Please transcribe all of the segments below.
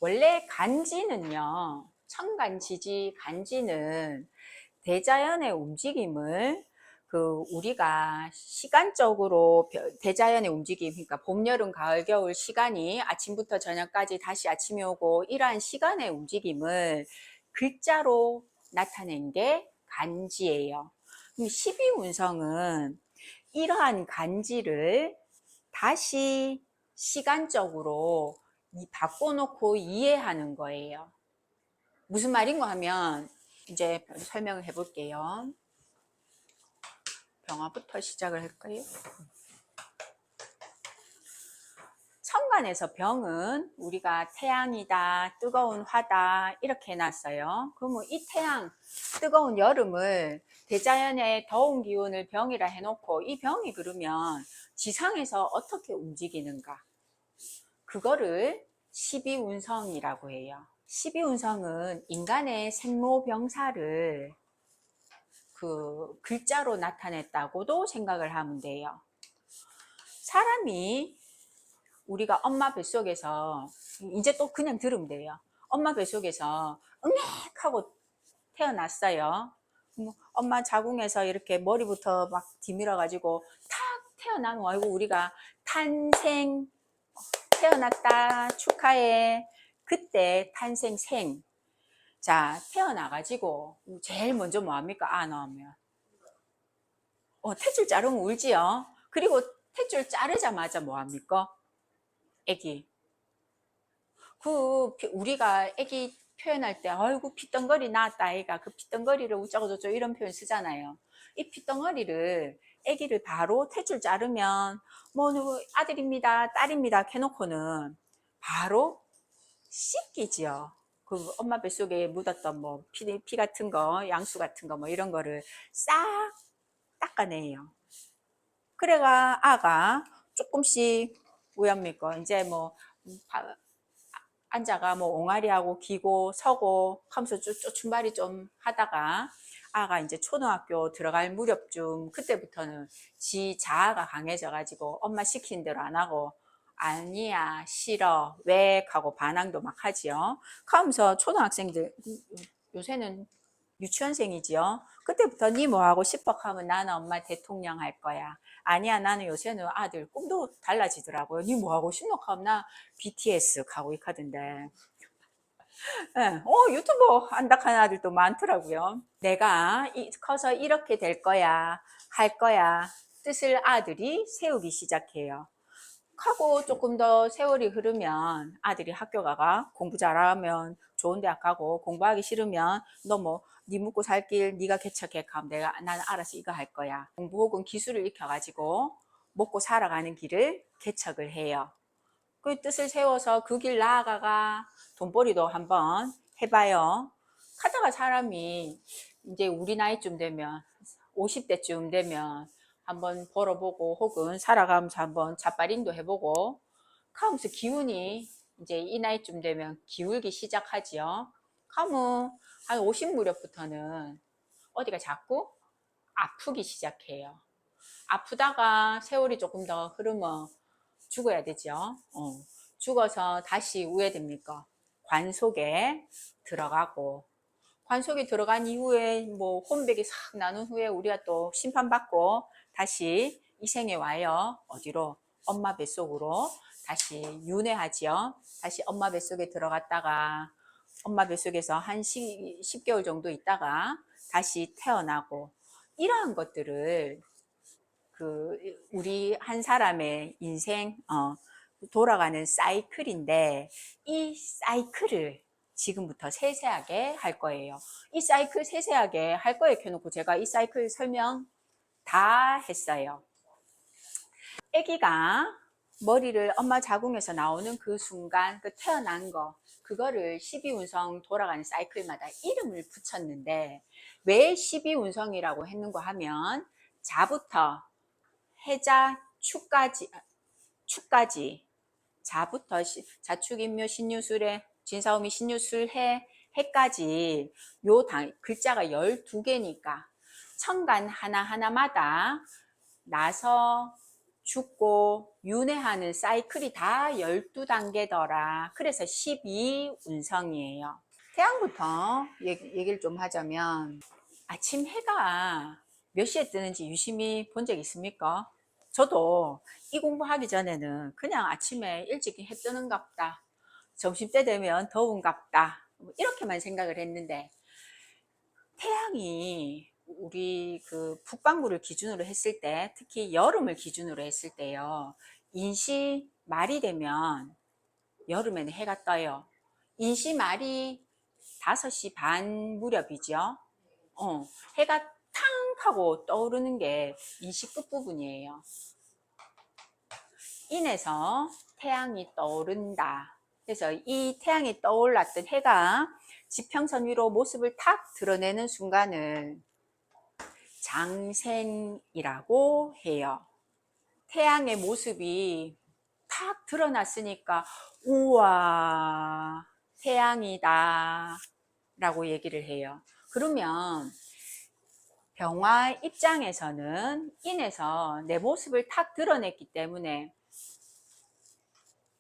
원래 간지는요, 천간지지 간지는 대자연의 움직임을 우리가 시간적으로 대자연의 움직임, 그러니까 봄, 여름, 가을, 겨울 시간이 아침부터 저녁까지 다시 아침이 오고 이러한 시간의 움직임을 글자로 나타낸 게 간지예요. 그럼 12운성은 이러한 간지를 다시 시간적으로 바꿔놓고 이해하는 거예요. 무슨 말인가 하면 이제 설명을 해볼게요. 병화부터 시작을 할까요? 천간에서 병은 우리가 태양이다, 뜨거운 화다 이렇게 해놨어요. 그러면 이 태양, 뜨거운 여름을 대자연의 더운 기운을 병이라 해놓고 이 병이 그러면 지상에서 어떻게 움직이는가? 그거를 12운성이라고 해요. 12운성은 인간의 생로병사를 글자로 나타냈다고도 생각을 하면 돼요. 사람이 우리가 엄마 뱃속에서 이제 또 그냥 들으면 돼요. 엄마 뱃속에서 응액하고 태어났어요. 엄마 자궁에서 이렇게 머리부터 막 뒤밀어 가지고 탁 태어난 거 알고 우리가 탄생 태어났다 축하해. 그때 탄생생. 자, 태어나가지고 제일 먼저 뭐합니까? 아 나오면 탯줄 자르면 울지요. 그리고 탯줄 자르자마자 뭐합니까? 애기. 우리가 애기 표현할 때 아이고 피덩거리 나왔다 아이가 그 피덩거리를 우짜고 저쩌고 이런 표현 쓰잖아요. 이 피덩거리를 애기를 바로 탯줄 자르면 뭐 누구 아들입니다 딸입니다 해놓고는 바로 씻기지요. 그 엄마 뱃속에 묻었던 뭐 피 같은 거 양수 같은 거 뭐 이런 거를 싹 닦아내요. 그래가 아가 조금씩 우연미고 이제 뭐 앉아가 뭐 옹알이하고 기고 서고 하면서 쭈쭈춤발이 좀 하다가 아가 이제 초등학교 들어갈 무렵쯤 그때부터는 지 자아가 강해져 가지고 엄마 시킨 대로 안 하고 아니야 싫어 왜 하고 반항도 막 하지요. 그러면서 초등학생들 요새는 유치원생이지요. 그때부터 니 뭐 하고 싶어 하면 나는 엄마 대통령 할 거야. 아니야 나는 요새는 아들 꿈도 달라지더라고요. 니 뭐 하고 싶노 하면 나 BTS 가고 있거든데. 네. 유튜버 한다 하는 아들도 많더라고요. 내가 커서 이렇게 될 거야 할 거야 뜻을 아들이 세우기 시작해요. 하고 조금 더 세월이 흐르면 아들이 학교 가가 공부 잘하면 좋은 대학 가고 공부하기 싫으면 너 뭐 네 묵고 살 길 네가 개척해 가면 내가 나는 알아서 이거 할 거야. 공부 혹은 기술을 익혀가지고 먹고 살아가는 길을 개척을 해요. 그 뜻을 세워서 그 길 나아가가 돈벌이도 한번 해봐요. 하다가 사람이 이제 우리 나이쯤 되면 50대쯤 되면 한번 벌어보고 혹은 살아가면서 한번 자빠링도 해보고 하면서 기운이 이제 이 나이쯤 되면 기울기 시작하지요. 그러면 한 50 무렵부터는 어디가 자꾸 아프기 시작해요. 아프다가 세월이 조금 더 흐르면 죽어야 되죠. 죽어서 다시 우에 됩니까? 관 속에 들어가고 관 속에 들어간 이후에 뭐 혼백이 싹 나눈 후에 우리가 또 심판받고 다시 이 생에 와요. 어디로? 엄마 뱃속으로 다시 윤회하지요. 다시 엄마 뱃속에 들어갔다가 엄마 뱃속에서 한 10개월 정도 있다가 다시 태어나고 이러한 것들을 우리 한 사람의 인생 돌아가는 사이클인데 이 사이클을 지금부터 세세하게 할 거예요. 이 사이클 세세하게 할 거에 켜놓고 제가 이 사이클 설명 다 했어요. 아기가 머리를 엄마 자궁에서 나오는 그 순간 그 태어난 거 그거를 12운성 돌아가는 사이클마다 이름을 붙였는데 왜 12운성이라고 했는가 하면 자부터 해자 축까지 자부터 자축인묘 신유술해 진사오미 신유술해 해까지 요 글자가 12개니까 천간 하나하나마다 나서 죽고 윤회하는 사이클이 다 12단계더라. 그래서 12운성이에요. 태양부터 얘기를 좀 하자면 아침 해가 몇 시에 뜨는지 유심히 본 적 있습니까? 저도 이 공부하기 전에는 그냥 아침에 일찍 해 뜨는갑다. 점심때 되면 더운갑다. 이렇게만 생각을 했는데 태양이 우리 그 북반구를 기준으로 했을 때, 특히 여름을 기준으로 했을 때요. 인시 말이 되면 여름에는 해가 떠요. 인시 말이 5시 반 무렵이죠. 해가 탕 하고 떠오르는 게 인시 끝부분이에요. 인에서 태양이 떠오른다. 그래서 이 태양이 떠올랐던 해가 지평선 위로 모습을 탁 드러내는 순간을 장생이라고 해요. 태양의 모습이 탁 드러났으니까 우와 태양이다 라고 얘기를 해요. 그러면 병화 입장에서는 인에서 내 모습을 탁 드러냈기 때문에,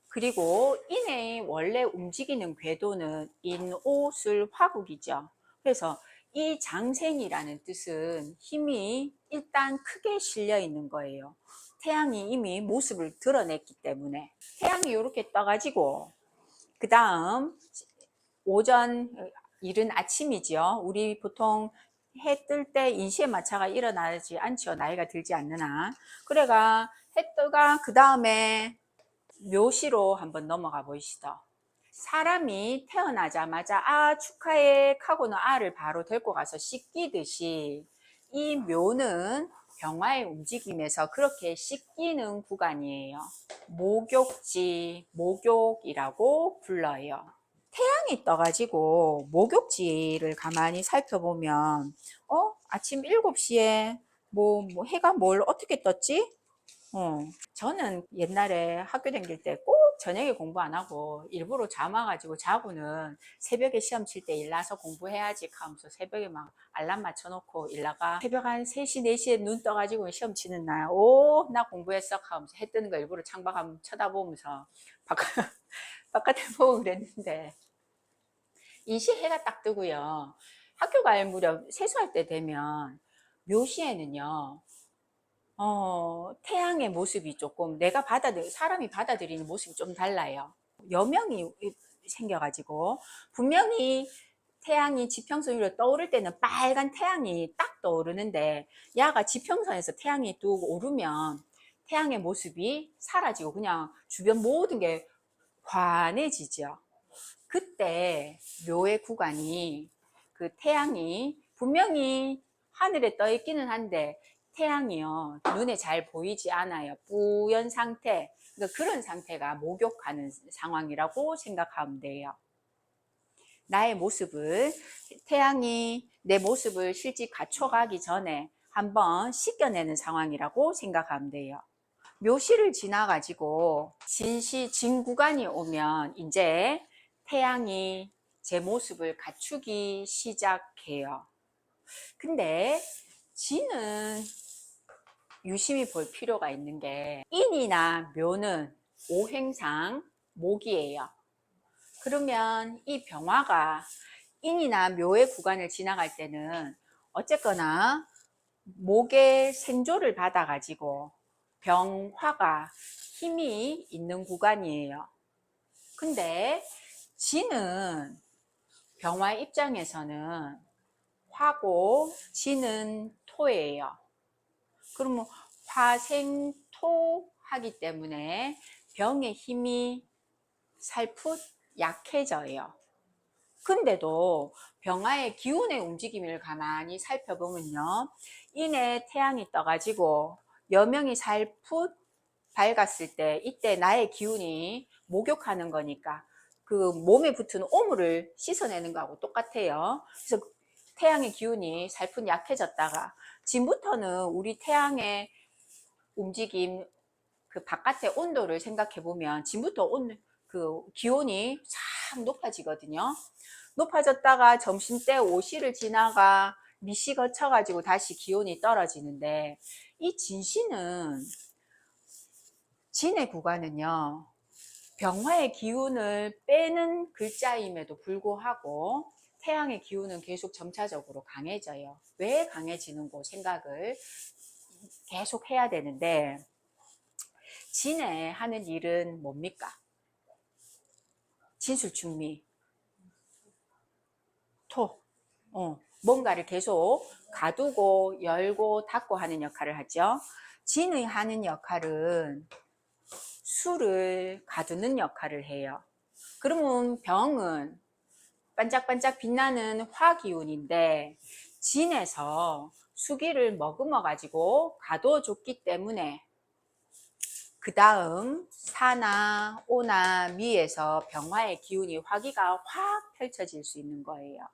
그리고 인의 원래 움직이는 궤도는 인오술 화국이죠. 그래서 이 장생이라는 뜻은 힘이 일단 크게 실려 있는 거예요. 태양이 이미 모습을 드러냈기 때문에. 태양이 이렇게 떠가지고 그 다음 오전, 이른 아침이죠. 우리 보통 해 뜰 때 인시의 마차가 일어나지 않죠. 나이가 들지 않는 한. 그래가 해 뜨가 그 다음에 묘시로 한번 넘어가 보시죠. 사람이 태어나자마자 아 축하해 하고는 알을 바로 데리고 가서 씻기듯이 이 묘는 병화의 움직임에서 그렇게 씻기는 구간이에요. 목욕지, 목욕이라고 불러요. 태양이 떠가지고 목욕지를 가만히 살펴보면 아침 7시에 뭐 해가 뭘 어떻게 떴지? 저는 옛날에 학교 다닐 때 꼭 저녁에 공부 안 하고 일부러 잠아가지고 자고는 새벽에 시험 칠 때 일나서 공부해야지 하면서 새벽에 막 알람 맞춰놓고 일나가 새벽 한 3시, 4시에 눈 떠가지고 시험 치는 날, 나 공부했어 하면서 해 뜨는 거 일부러 창밖 한번 쳐다보면서 바깥에 보고 그랬는데 인시 해가 딱 뜨고요. 학교 갈 무렵 세수할 때 되면 묘시에는요. 태양의 모습이 조금 사람이 받아들이는 모습이 좀 달라요. 여명이 생겨가지고 분명히 태양이 지평선 위로 떠오를 때는 빨간 태양이 딱 떠오르는데 야가 지평선에서 태양이 뚝 오르면 태양의 모습이 사라지고 그냥 주변 모든 게 환해지죠. 그때 묘의 구간이 그 태양이 분명히 하늘에 떠 있기는 한데 태양이요 눈에 잘 보이지 않아요. 뿌연 상태, 그러니까 그런 상태가 목욕하는 상황이라고 생각하면 돼요. 나의 모습을, 태양이 내 모습을 실제 갖춰가기 전에 한번 씻겨내는 상황이라고 생각하면 돼요. 묘시를 지나가지고 진구간이 오면 이제 태양이 제 모습을 갖추기 시작해요. 근데 진은 유심히 볼 필요가 있는 게 인이나 묘는 오행상 목이에요. 그러면 이 병화가 인이나 묘의 구간을 지나갈 때는 어쨌거나 목의 생조를 받아가지고 병화가 힘이 있는 구간이에요. 근데 진은 병화 입장에서는 화고 진은 토예요. 그러면 화생토 하기 때문에 병의 힘이 살풋 약해져요. 근데도 병화의 기운의 움직임을 가만히 살펴보면요. 인에 태양이 떠가지고 여명이 살풋 밝았을 때 이때 나의 기운이 목욕하는 거니까 그 몸에 붙은 오물을 씻어내는 거하고 똑같아요. 그래서 태양의 기운이 살풋 약해졌다가 지금부터는 우리 태양의 움직임, 그 바깥의 온도를 생각해 보면 지금부터 그 기온이 싹 높아지거든요. 높아졌다가 점심때 오시를 지나가 미시 거쳐가지고 다시 기온이 떨어지는데 이 진시는 진의 구간은요, 병화의 기운을 빼는 글자임에도 불구하고 태양의 기운은 계속 점차적으로 강해져요. 왜 강해지는고 생각을 계속 해야 되는데, 진에 하는 일은 뭡니까? 진술충미, 토. 뭔가를 계속 가두고 열고 닫고 하는 역할을 하죠. 진의 하는 역할은 수를 가두는 역할을 해요. 그러면 병은 반짝반짝 빛나는 화기운인데 진에서 수기를 머금어 가지고 가둬 줬기 때문에 그 다음 사나 오나 미에서 병화의 기운이 화기가 확 펼쳐질 수 있는 거예요.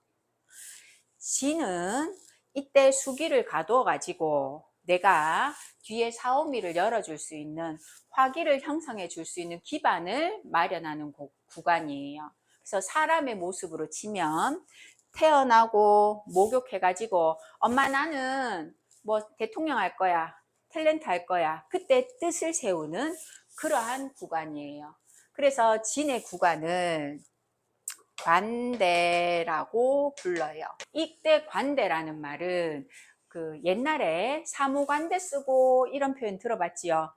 진은 이때 수기를 가둬 가지고 내가 뒤에 사오미를 열어줄 수 있는 화기를 형성해 줄 수 있는 기반을 마련하는 구간이에요. 그래서 사람의 모습으로 치면 태어나고 목욕해 가지고 엄마 나는 뭐 대통령 할 거야, 탤런트 할 거야, 그때 뜻을 세우는 그러한 구간이에요. 그래서 진의 구간은 관대라고 불러요. 이때 관대라는 말은 그 옛날에 사무관대 쓰고 이런 표현 들어봤지요.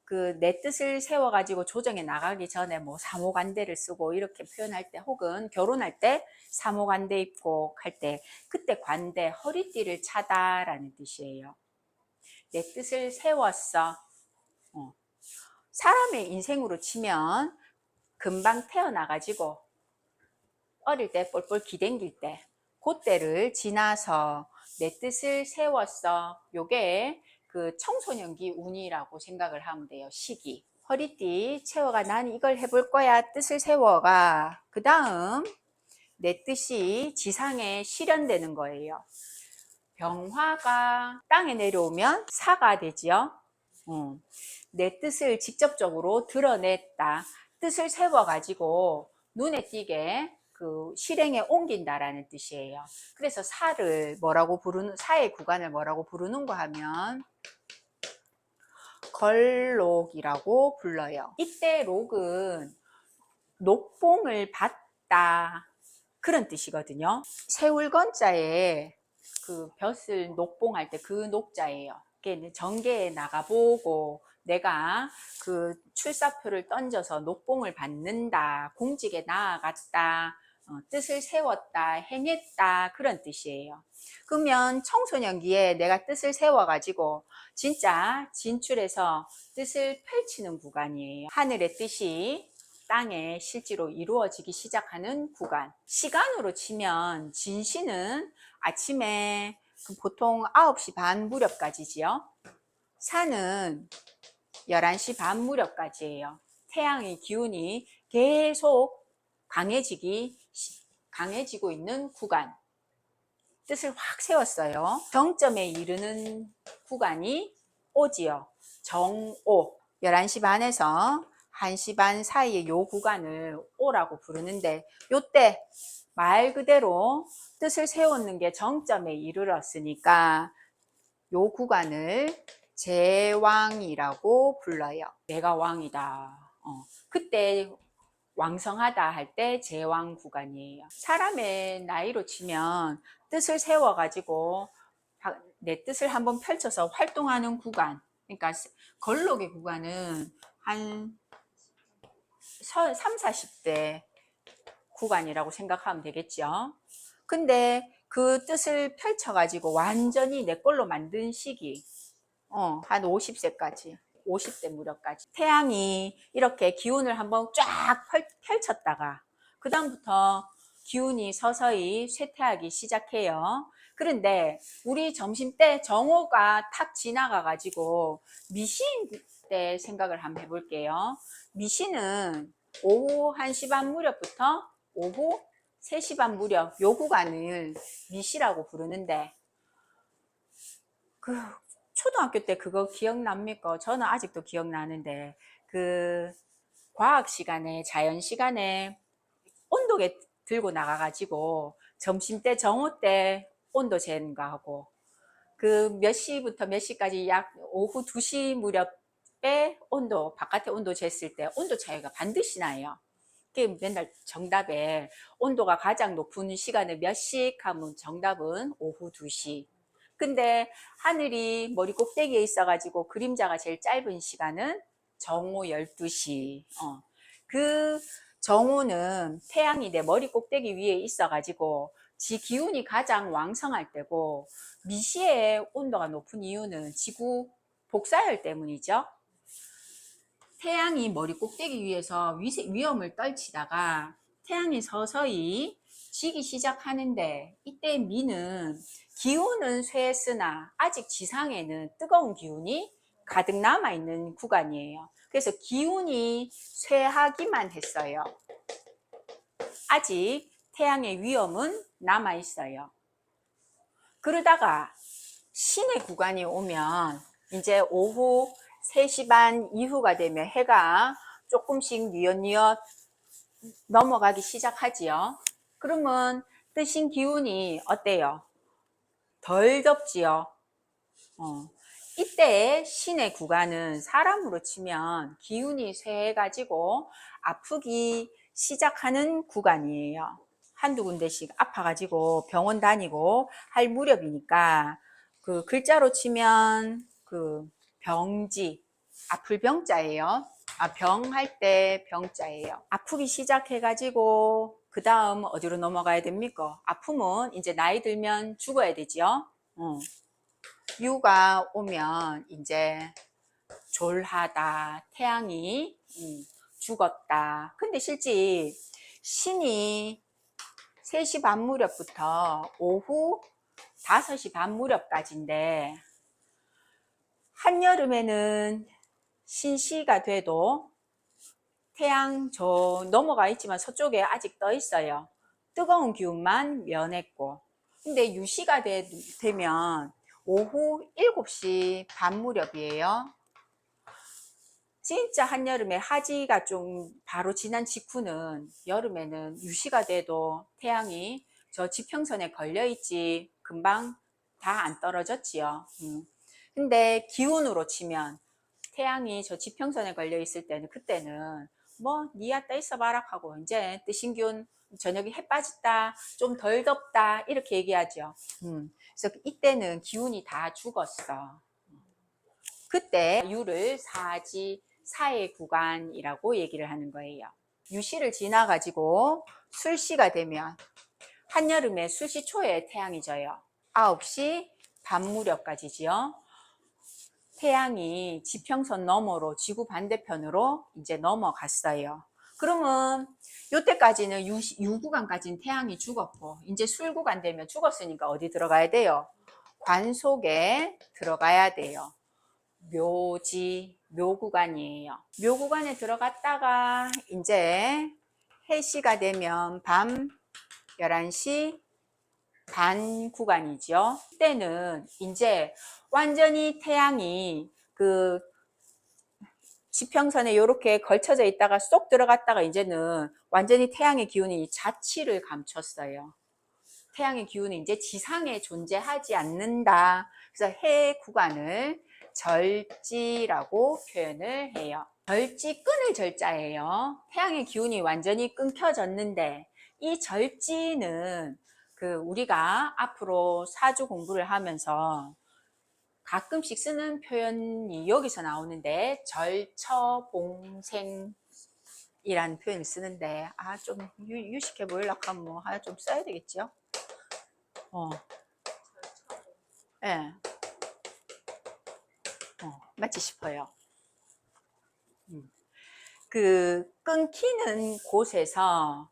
그 내 뜻을 세워가지고 조정에 나가기 전에 뭐 사무관대를 쓰고 이렇게 표현할 때, 혹은 결혼할 때 사무관대 입고 할 때, 그때 관대, 허리띠를 차다라는 뜻이에요. 내 뜻을 세웠어. 사람의 인생으로 치면 금방 태어나가지고 어릴 때 뻘뻘 기댕길 때, 그때를 지나서 내 뜻을 세웠어. 요게 그 청소년기 운이라고 생각을 하면 돼요. 시기. 허리띠 채워가 난 이걸 해볼 거야. 뜻을 세워가. 그 다음 내 뜻이 지상에 실현되는 거예요. 병화가 땅에 내려오면 사가 되지요. 내 뜻을 직접적으로 드러냈다. 뜻을 세워가지고 눈에 띄게 그 실행에 옮긴다라는 뜻이에요. 그래서 사를 뭐라고 부르는, 사의 구간을 뭐라고 부르는가 하면 걸록이라고 불러요. 이때 록은 녹봉을 받다 그런 뜻이거든요. 세울건자에 그 벼슬 녹봉할 때 그 녹자예요. 정계에 나가보고 내가 그 출사표를 던져서 녹봉을 받는다, 공직에 나아갔다, 뜻을 세웠다, 행했다 그런 뜻이에요. 그러면 청소년기에 내가 뜻을 세워가지고 진짜 진출해서 뜻을 펼치는 구간이에요. 하늘의 뜻이 땅에 실제로 이루어지기 시작하는 구간. 시간으로 치면 진시는 아침에 보통 9시 반 무렵까지지요. 사는 11시 반 무렵까지예요. 태양의 기운이 계속 강해지고 있는 구간. 뜻을 확 세웠어요. 정점에 이르는 구간이 오지요. 정오. 11시 반에서 1시 반 사이의 요 구간을 오라고 부르는데, 요때 말 그대로 뜻을 세우는 게 정점에 이르렀으니까 요 구간을 제왕이라고 불러요. 내가 왕이다. 그때 왕성하다 할 때 제왕 구간이에요. 사람의 나이로 치면 뜻을 세워가지고 내 뜻을 한번 펼쳐서 활동하는 구간, 그러니까 걸록의 구간은 한 3, 40대 구간이라고 생각하면 되겠죠. 근데 그 뜻을 펼쳐가지고 완전히 내 걸로 만든 시기, 한 50세까지, 50대 무렵까지. 태양이 이렇게 기운을 한번 쫙 펼쳤다가, 그 다음부터 기운이 서서히 쇠퇴하기 시작해요. 그런데 우리 점심때 정오가 탁 지나가가지고 미신 때 생각을 한번 해볼게요. 미신은 오후 1시 반 무렵부터 오후 3시 반 무렵, 요 구간을 미시라고 부르는데, 그 초등학교 때 그거 기억납니까? 저는 아직도 기억나는데, 그 과학 시간에, 자연 시간에 온도계 들고 나가가지고 점심 때, 정오 때 온도 재는 거 하고, 그 몇 시부터 몇 시까지 약 오후 2시 무렵 빼 온도, 바깥의 온도 쟀을 때 온도 차이가 반드시 나요. 그게 맨날 정답에 온도가 가장 높은 시간은 몇 시? 하면 정답은 오후 2시. 근데 하늘이 머리 꼭대기에 있어가지고 그림자가 제일 짧은 시간은 정오 12시. 그 정오는 태양이 내 머리 꼭대기 위에 있어가지고 지 기운이 가장 왕성할 때고, 미시의 온도가 높은 이유는 지구 복사열 때문이죠. 태양이 머리 꼭대기 위에서 위험을 떨치다가 태양이 서서히 지기 시작하는데, 이때 미는 기운은 쇠했으나 아직 지상에는 뜨거운 기운이 가득 남아있는 구간이에요. 그래서 기운이 쇠하기만 했어요. 아직 태양의 위험은 남아있어요. 그러다가 신의 구간이 오면 이제 오후 3시 반 이후가 되면 해가 조금씩 뉘엿뉘엿 넘어가기 시작하지요. 그러면 뜨신 기운이 어때요? 덜 덥지요. 이때 신의 구간은 사람으로 치면 기운이 쇠해가지고 아프기 시작하는 구간이에요. 한두 군데씩 아파가지고 병원 다니고 할 무렵이니까, 그 글자로 치면 그 병지, 아플 병자예요. 병할 때 병자예요. 아프기 시작해가지고 그 다음 어디로 넘어가야 됩니까? 아프면 이제 나이 들면 죽어야 되죠. 유가 오면 이제 졸하다, 태양이 죽었다. 근데 실제 신이 3시 반 무렵부터 오후 5시 반 무렵까지인데, 한여름에는 신시가 돼도 태양 저 넘어가 있지만 서쪽에 아직 떠 있어요. 뜨거운 기운만 면했고. 근데 유시가 되면 오후 7시 반 무렵이에요. 진짜 한여름에 하지가 좀 바로 지난 직후는, 여름에는 유시가 돼도 태양이 저 지평선에 걸려 있지 금방 다 안 떨어졌지요. 근데 기운으로 치면 태양이 저 지평선에 걸려 있을 때는, 그때는 뭐 니야 떠 있어 봐라 하고, 이제 뜨신 기운 저녁에 해 빠졌다, 좀 덜 덥다, 이렇게 얘기하죠. 그래서 이때는 기운이 다 죽었어. 그때 유를 사지 사의 구간이라고 얘기를 하는 거예요. 유시를 지나 가지고 술시가 되면, 한여름에 술시 초에 태양이 져요. 9시 반 무렵까지지요. 태양이 지평선 너머로 지구 반대편으로 이제 넘어갔어요. 그러면 요때까지는 유 구간까지는 태양이 죽었고, 이제 술 구간 되면 죽었으니까 어디 들어가야 돼요? 관 속에 들어가야 돼요. 묘지, 묘구간이에요. 묘구간에 들어갔다가 이제 해시가 되면 밤 11시 반 구간이죠. 그때는 이제 완전히 태양이 그 지평선에 이렇게 걸쳐져 있다가 쏙 들어갔다가 이제는 완전히 태양의 기운이 자취를 감췄어요. 태양의 기운이 이제 지상에 존재하지 않는다. 그래서 해 구간을 절지라고 표현을 해요. 절지, 끊을 절자예요. 태양의 기운이 완전히 끊겨졌는데, 이 절지는 그 우리가 앞으로 사주 공부를 하면서 가끔씩 쓰는 표현이 여기서 나오는데, 절처봉생이라는 표현을 쓰는데, 좀 유식해 보이려고 하면 뭐 하나 좀 써야 되겠죠? 예. 맞지 싶어요. 그 끊기는 곳에서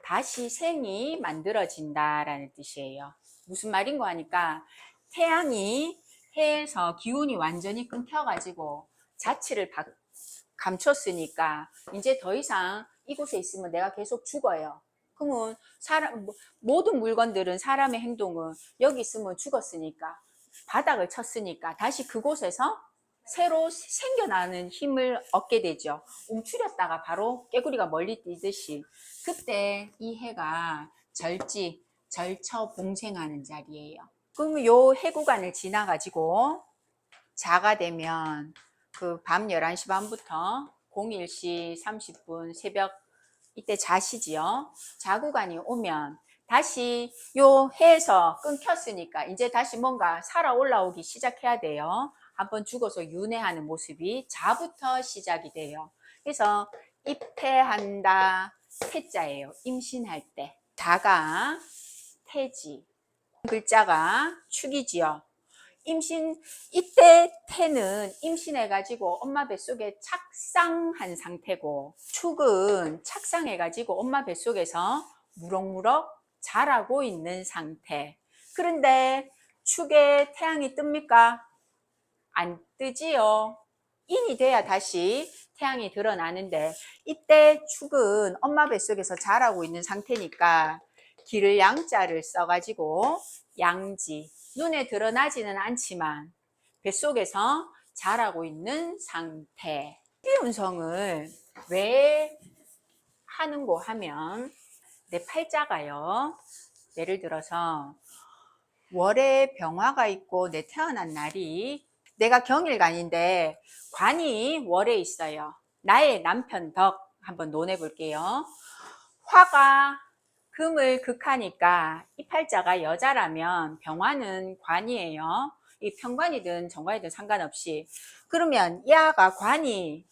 다시 생이 만들어진다라는 뜻이에요. 무슨 말인고 하니까, 태양이 해에서 기운이 완전히 끊겨가지고 자취를 감췄으니까 이제 더 이상 이곳에 있으면 내가 계속 죽어요. 그러면 모든 물건들은, 사람의 행동은 여기 있으면 죽었으니까, 바닥을 쳤으니까 다시 그곳에서 새로 생겨나는 힘을 얻게 되죠. 움츠렸다가 바로 깨구리가 멀리 뛰듯이. 그때 이 해가 절처봉생하는 자리예요. 그럼 요 해 구간을 지나가지고 자가 되면 그 밤 11시 반부터 01시 30분 새벽 이때 자시지요. 자구간이 오면 다시 요 해에서 끊겼으니까 이제 다시 뭔가 살아 올라오기 시작해야 돼요. 한번 죽어서 윤회하는 모습이 자부터 시작이 돼요. 그래서 입퇴한다 태자예요. 임신할 때. 자가 태지. 글자가 축이지요. 임신 이때 태는 임신해 가지고 엄마 뱃속에 착상한 상태고 축은 착상해 가지고 엄마 뱃속에서 무럭무럭 자라고 있는 상태. 그런데 축에 태양이 뜹니까? 안 뜨지요. 인이 돼야 다시 태양이 드러나는데 이때 축은 엄마 뱃속에서 자라고 있는 상태니까 기를 양자를 써가지고 양지, 눈에 드러나지는 않지만 뱃속에서 자라고 있는 상태. 희운성을 왜 하는고 하면 내 팔자가요. 예를 들어서 월에 병화가 있고 내 태어난 날이 내가 경일간인데 관이 월에 있어요. 나의 남편 덕 한번 논해 볼게요. 화가 금을 극하니까 이 팔자가 여자라면 병화는 관이에요. 이 편관이든 정관이든 상관없이. 그러면 야가 관이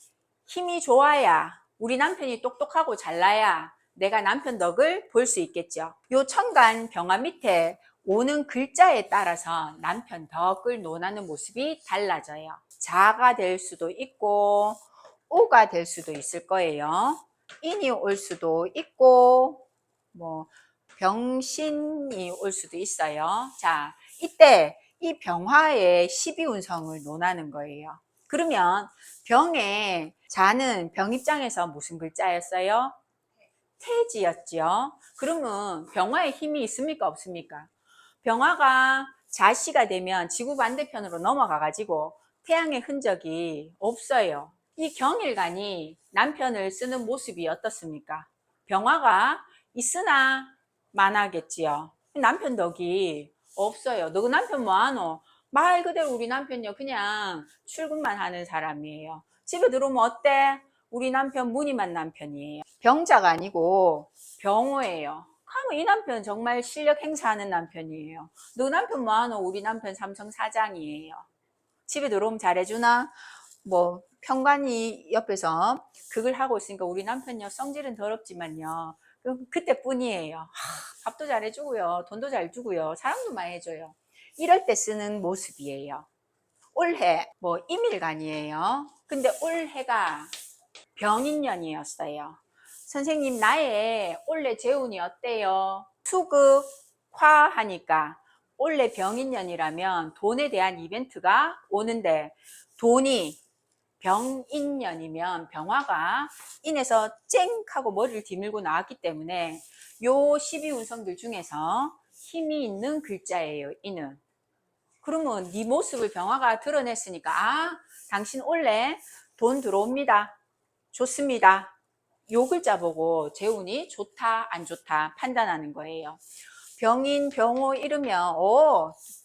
힘이 좋아야 우리 남편이 똑똑하고 잘나야 내가 남편 덕을 볼 수 있겠죠. 요 천간 병화 밑에 오는 글자에 따라서 남편 덕을 논하는 모습이 달라져요. 자가 될 수도 있고 오가 될 수도 있을 거예요. 인이 올 수도 있고 뭐 병신이 올 수도 있어요. 자, 이때 이 병화의 12운성을 논하는 거예요. 그러면 병의 자는 병 입장에서 무슨 글자였어요? 태지였죠. 그러면 병화에 힘이 있습니까? 없습니까? 병화가 자시가 되면 지구 반대편으로 넘어가 가지고 태양의 흔적이 없어요. 이 경일간이 남편을 쓰는 모습이 어떻습니까? 병화가 있으나 마나겠지요. 남편 덕이 없어요. 너 남편 뭐하노? 말 그대로 우리 남편요 그냥 출근만 하는 사람이에요. 집에 들어오면 어때? 우리 남편 무늬만 남편이에요. 병자가 아니고 병호예요. 그러면 이 남편 정말 실력 행사하는 남편이에요. 너 남편 뭐하노? 우리 남편 삼성 사장이에요. 집에 들어오면 잘해주나? 뭐 평관이 옆에서 그걸 하고 있으니까 우리 남편요 성질은 더럽지만요 그때뿐이에요. 밥도 잘해주고요, 돈도 잘 주고요, 사랑도 많이 해줘요. 이럴 때 쓰는 모습이에요. 올해 뭐 임일간이에요. 근데 올해가 병인년이었어요. 선생님 나의 올해 재운이 어때요? 수극화 하니까 올해 병인년이라면 돈에 대한 이벤트가 오는데 돈이 병인년이면 병화가 인에서 쨍 하고 머리를 뒤밀고 나왔기 때문에 요 12운성들 중에서 힘이 있는 글자예요. 이는. 그러면 네 모습을 병화가 드러냈으니까 아 당신 원래 돈 들어옵니다. 좋습니다. 요 글자 보고 재운이 좋다 안 좋다 판단하는 거예요. 병인 병호 이르면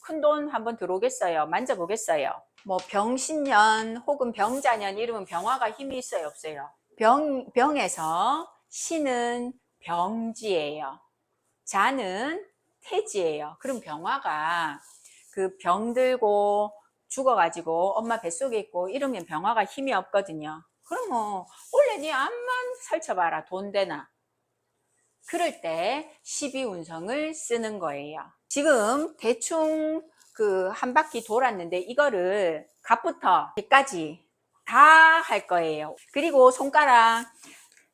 큰 돈 한번 들어오겠어요. 만져보겠어요. 뭐 병신년 혹은 병자년 이러면 병화가 힘이 있어요 없어요? 병에서 신은 병지예요. 자는 태지예요. 그럼 병화가 그 병들고 죽어가지고 엄마 뱃속에 있고 이러면 병화가 힘이 없거든요. 그러면 원래 네 암만 설쳐봐라 돈 되나. 그럴 때 12운성을 쓰는 거예요. 지금 대충 그 한 바퀴 돌았는데 이거를 갑부터 개까지 다 할 거예요. 그리고 손가락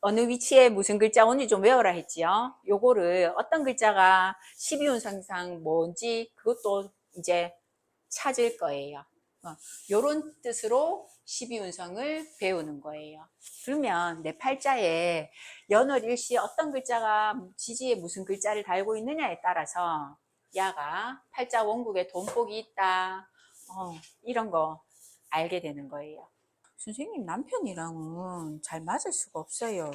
어느 위치에 무슨 글자 온지 좀 외워라 했지요. 요거를 어떤 글자가 12운성상 뭔지 그것도 이제 찾을 거예요. 요런 뜻으로 12운성을 배우는 거예요. 그러면 내 팔자에 연월 일시 어떤 글자가 지지에 무슨 글자를 달고 있느냐에 따라서 야가 팔자 원국에 돈복이 있다. 이런 거 알게 되는 거예요. 선생님 남편이랑은 잘 맞을 수가 없어요.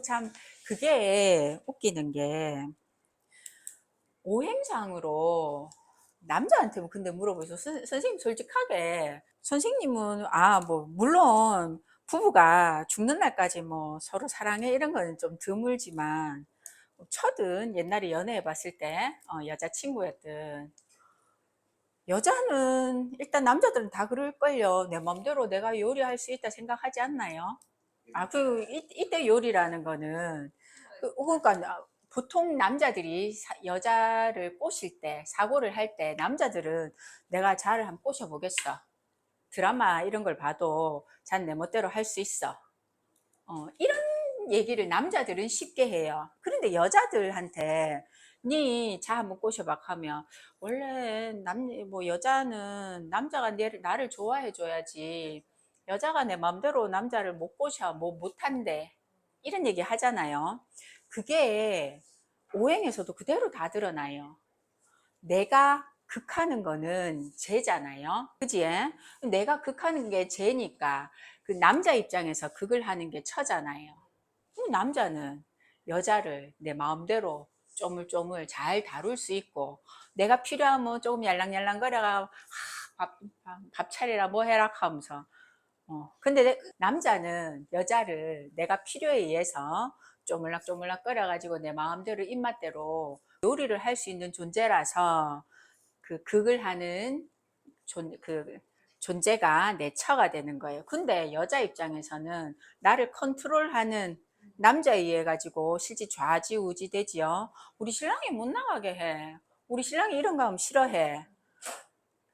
참 그게 웃기는 게 오행상으로 남자한테 뭐 근데 물어보죠. 선생님 솔직하게 선생님은 뭐 물론 부부가 죽는 날까지 뭐 서로 사랑해 이런 거는 좀 드물지만 첫은 옛날에 연애해 봤을 때 여자친구였든 여자는 일단 남자들은 다 그럴걸요. 내 맘대로 내가 요리할 수 있다 생각하지 않나요? 이때 요리라는 거는 그러니까 보통 남자들이 여자를 꼬실 때 사고를 할 때 남자들은 내가 쟤를 한번 꼬셔보겠어. 드라마 이런 걸 봐도 쟤는 내 멋대로 할 수 있어. 이런 얘기를 남자들은 쉽게 해요. 그런데 여자들한테 니 자 한번 꼬셔봐 하면 원래 뭐 여자는 남자가 나를 좋아해 줘야지 여자가 내 맘대로 남자를 못 꼬셔 뭐 못한대 이런 얘기 하잖아요. 그게 오행에서도 그대로 다 드러나요. 내가 극하는 거는 죄잖아요. 그지? 내가 극하는 게 죄니까 그 남자 입장에서 극을 하는 게 처잖아요. 남자는 여자를 내 마음대로 쪼물쪼물 잘 다룰 수 있고 내가 필요하면 조금 얄랑얄랑거려가 밥 차리라 뭐 해라 하면서 근데 남자는 여자를 내가 필요에 의해서 쪼물락쪼물락 끓여가지고 내 마음대로 입맛대로 요리를 할 수 있는 존재라서 그 극을 하는 그 존재가 내 처가 되는 거예요. 근데 여자 입장에서는 나를 컨트롤하는 남자에 의해 가지고 실제 좌지우지 되지요. 우리 신랑이 못 나가게 해. 우리 신랑이 이런 거 하면 싫어해.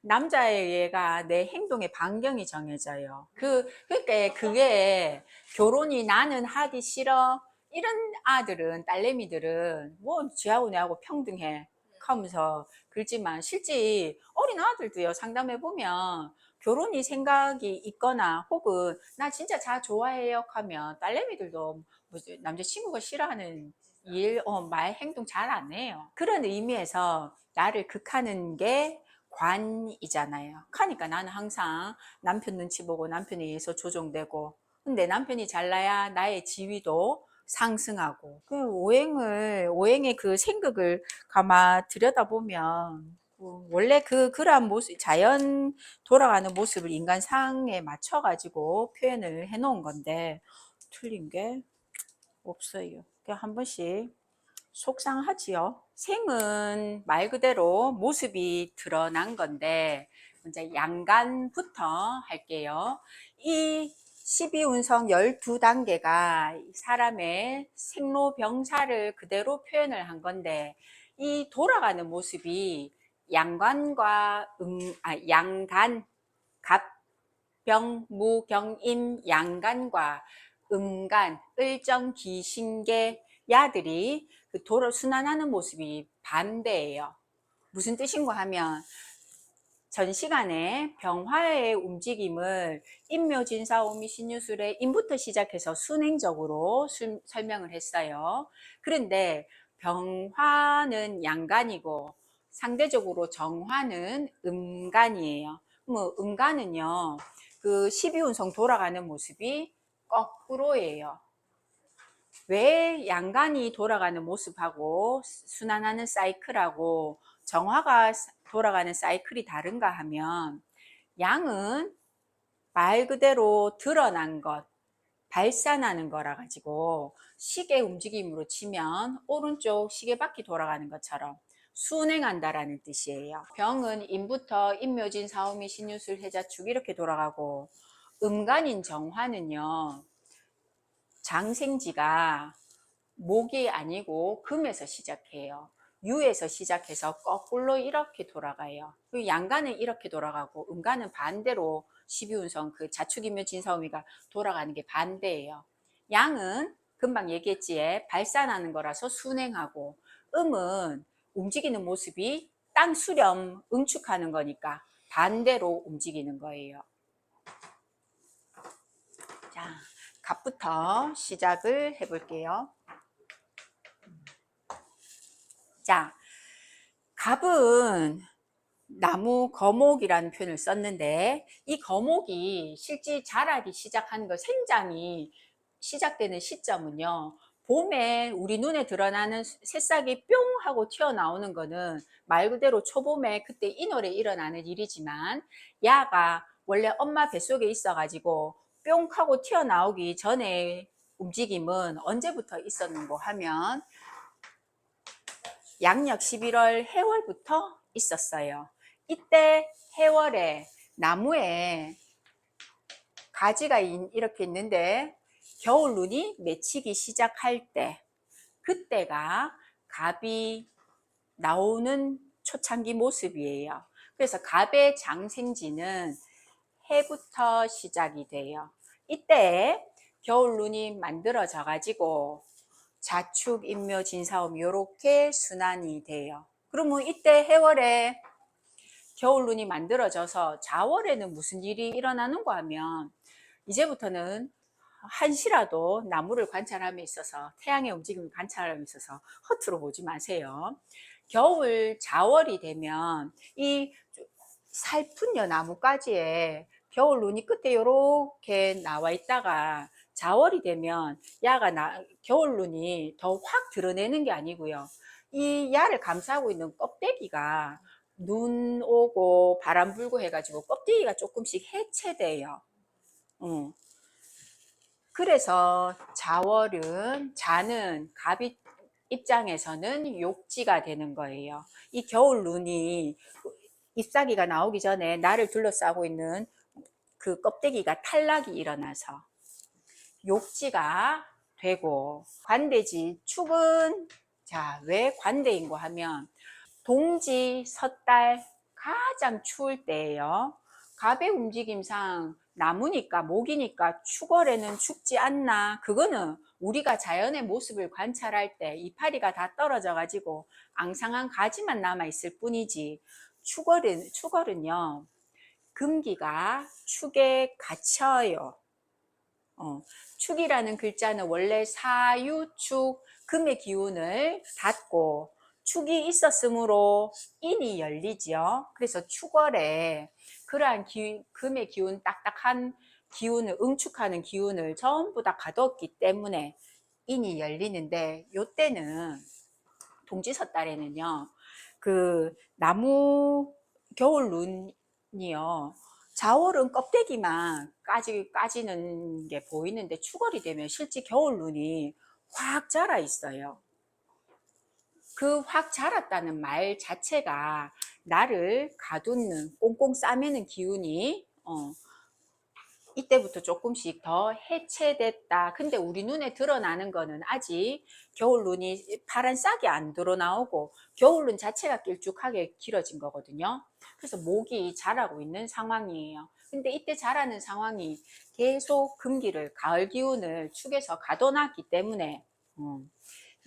남자의 얘가 내 행동의 반경이 정해져요. 그러니까 그게 결혼이 나는 하기 싫어. 이런 아들은, 딸내미들은 뭐 쥐하고 내하고 평등해. 하면서 그렇지만 실제 어린 아들도요, 상담해보면 결혼이 생각이 있거나 혹은 나 진짜 자 좋아해요 하면 딸내미들도 남자친구가 싫어하는 말, 행동 잘 안 해요. 그런 의미에서 나를 극하는 게 관이잖아요. 하니까 나는 항상 남편 눈치 보고 남편에 의해서 조종되고 근데 남편이 잘나야 나의 지위도 상승하고 그 오행의 그 생극을 가만 들여다보면 원래 그러한 모습 자연 돌아가는 모습을 인간상에 맞춰 가지고 표현을 해 놓은 건데 틀린 게 없어요. 그냥 한 번씩 속상하지요. 생은 말 그대로 모습이 드러난 건데 먼저 양간부터 할게요. 이 12운성 12단계가 사람의 생로병사를 그대로 표현을 한 건데 이 돌아가는 모습이 양간과 양간, 갑병, 무경임, 양간과 음간, 을정, 기신계, 야들이 그 도로 순환하는 모습이 반대예요. 무슨 뜻인가 하면 전 시간에 병화의 움직임을 인묘진사 오미신유술의 인부터 시작해서 순행적으로 설명을 했어요. 그런데 병화는 양간이고 상대적으로 정화는 음간이에요. 뭐 음간은요, 그 12운성 돌아가는 모습이 거꾸로예요. 왜 양간이 돌아가는 모습하고 순환하는 사이클하고 정화가 돌아가는 사이클이 다른가 하면 양은 말 그대로 드러난 것, 발산하는 거라 가지고 시계 움직임으로 치면 오른쪽 시계바퀴 돌아가는 것처럼 순행한다라는 뜻이에요. 병은 임부터 임묘진 사오미 신유술 해자축 이렇게 돌아가고 음간인 정화는요. 장생지가 목이 아니고 금에서 시작해요. 유에서 시작해서 거꾸로 이렇게 돌아가요. 양간은 이렇게 돌아가고 음간은 반대로 12운성 그 자축이며 진사오미가 돌아가는 게 반대예요. 양은 금방 얘기했지에 발산하는 거라서 순행하고 음은 움직이는 모습이 땅 수렴 응축하는 거니까 반대로 움직이는 거예요. 자, 갑부터 시작을 해볼게요. 자, 갑은 나무 거목이라는 표현을 썼는데 이 거목이 실제 자라기 시작하는 거 생장이 시작되는 시점은요 봄에 우리 눈에 드러나는 새싹이 뿅 하고 튀어나오는 거는 말 그대로 초봄에 그때 인월에 일어나는 일이지만, 야가 원래 엄마 뱃속에 있어가지고 뿅 하고 튀어나오기 전에 움직임은 언제부터 있었는고 하면 양력 11월 해월부터 있었어요. 이때 해월에 나무에 가지가 이렇게 있는데 겨울 눈이 맺히기 시작할 때, 그때가 갑이 나오는 초창기 모습이에요. 그래서 갑의 장생지는 해부터 시작이 돼요. 이때 겨울 눈이 만들어져 가지고 자축, 인묘, 진사오미 이렇게 순환이 돼요. 그러면 이때 해월에 겨울 눈이 만들어져서 자월에는 무슨 일이 일어나는가 하면, 이제부터는 한시라도 나무를 관찰함에 있어서, 태양의 움직임을 관찰함에 있어서 허투루 보지 마세요. 겨울 자월이 되면 이 살푼 나뭇가지에 겨울 눈이 끝에 이렇게 나와 있다가 자월이 되면 겨울 눈이 더 확 드러내는 게 아니고요. 이 야를 감싸고 있는 껍데기가 눈 오고 바람 불고 해가지고 껍데기가 조금씩 해체돼요. 그래서 자는 갑이 입장에서는 욕지가 되는 거예요. 이 겨울 눈이 잎사귀가 나오기 전에 나를 둘러싸고 있는 그 껍데기가 탈락이 일어나서 욕지가 되고, 관대지 축은, 자, 왜 관대인고 하면 동지 섣달 가장 추울 때예요. 갑의 움직임상 나무니까 목이니까 축월에는 춥지 않나, 그거는 우리가 자연의 모습을 관찰할 때 이파리가 다 떨어져 가지고 앙상한 가지만 남아 있을 뿐이지, 축월은요 금기가 축에 갇혀요. 축이라는 글자는 원래 사유축, 금의 기운을 닫고 축이 있었으므로 인이 열리지요. 그래서 축월에 그러한 금의 기운, 딱딱한 기운을, 응축하는 기운을 전부 다 가뒀기 때문에 인이 열리는데, 요때는 동지섣달에는요 그 나무 겨울 눈이요, 자월은 껍데기만 까지는 게 보이는데 축월이 되면 실제 겨울 눈이 확 자라 있어요. 그 확 자랐다는 말 자체가 나를 가두는, 꽁꽁 싸매는 기운이 이때부터 조금씩 더 해체됐다. 근데 우리 눈에 드러나는 거는 아직 겨울 눈이 파란 싹이 안 드러나오고 겨울 눈 자체가 길쭉하게 길어진 거거든요. 그래서 목이 자라고 있는 상황이에요. 근데 이때 자라는 상황이 계속 금기를, 가을 기운을 축에서 가둬놨기 때문에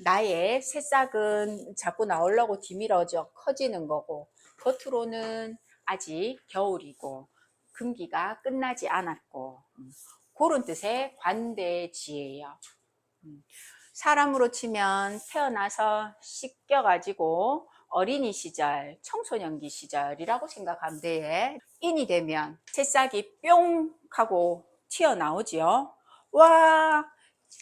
나의 새싹은 자꾸 나오려고 뒤밀어져 커지는 거고, 겉으로는 아직 겨울이고 금기가 끝나지 않았고, 그런 뜻의 관대지예요. 사람으로 치면 태어나서 씻겨가지고 어린이 시절, 청소년기 시절이라고 생각하면 돼. 인이 되면 새싹이 뿅 하고 튀어나오지요. 와,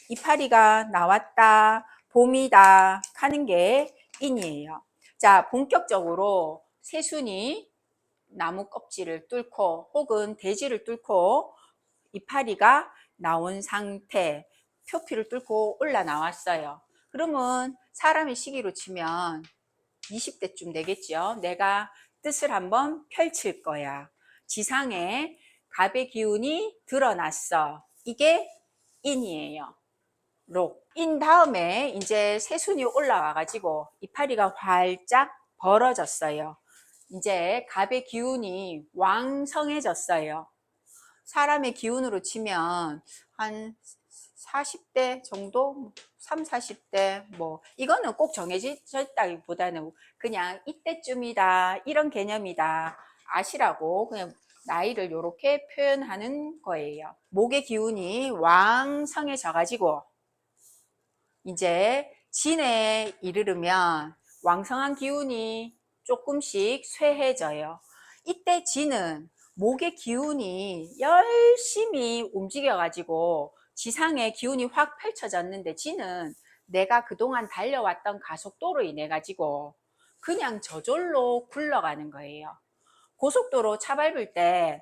이파리가 나왔다, 봄이다 하는 게 인이에요. 자, 본격적으로 새순이 나무 껍질을 뚫고 혹은 대지를 뚫고 이파리가 나온 상태, 표피를 뚫고 올라 나왔어요. 그러면 사람의 시기로 치면 20대쯤 되겠죠. 내가 뜻을 한번 펼칠 거야. 지상에 갑의 기운이 드러났어. 이게 인이에요. 록. 인 다음에 이제 새순이 올라와 가지고 이파리가 활짝 벌어졌어요. 이제 갑의 기운이 왕성해졌어요. 사람의 기운으로 치면 한 40대 정도, 3, 40대, 뭐 이거는 꼭 정해졌다기보다는 그냥 이때쯤이다, 이런 개념이다 아시라고 그냥 나이를 이렇게 표현하는 거예요. 목의 기운이 왕성해져 가지고 이제 진에 이르르면 왕성한 기운이 조금씩 쇠해져요. 이때 진은 목의 기운이 열심히 움직여 가지고 지상에 기운이 확 펼쳐졌는데, 진은 내가 그동안 달려왔던 가속도로 인해 가지고 그냥 저절로 굴러가는 거예요. 고속도로 차 밟을 때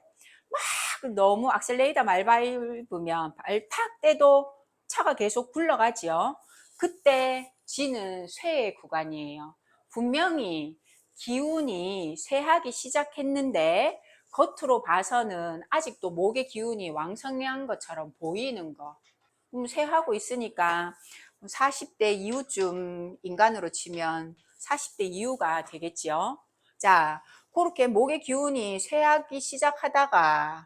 막 너무 악셀레이터 말 밟으면 발 탁 떼도 차가 계속 굴러가지요. 그때 G는 쇠의 구간이에요. 분명히 기운이 쇠하기 시작했는데 겉으로 봐서는 아직도 목의 기운이 왕성한 것처럼 보이는 거. 쇠하고 있으니까 40대 이후쯤 인간으로 치면 40대 이후가 되겠지요. 자, 그렇게 목의 기운이 쇠하기 시작하다가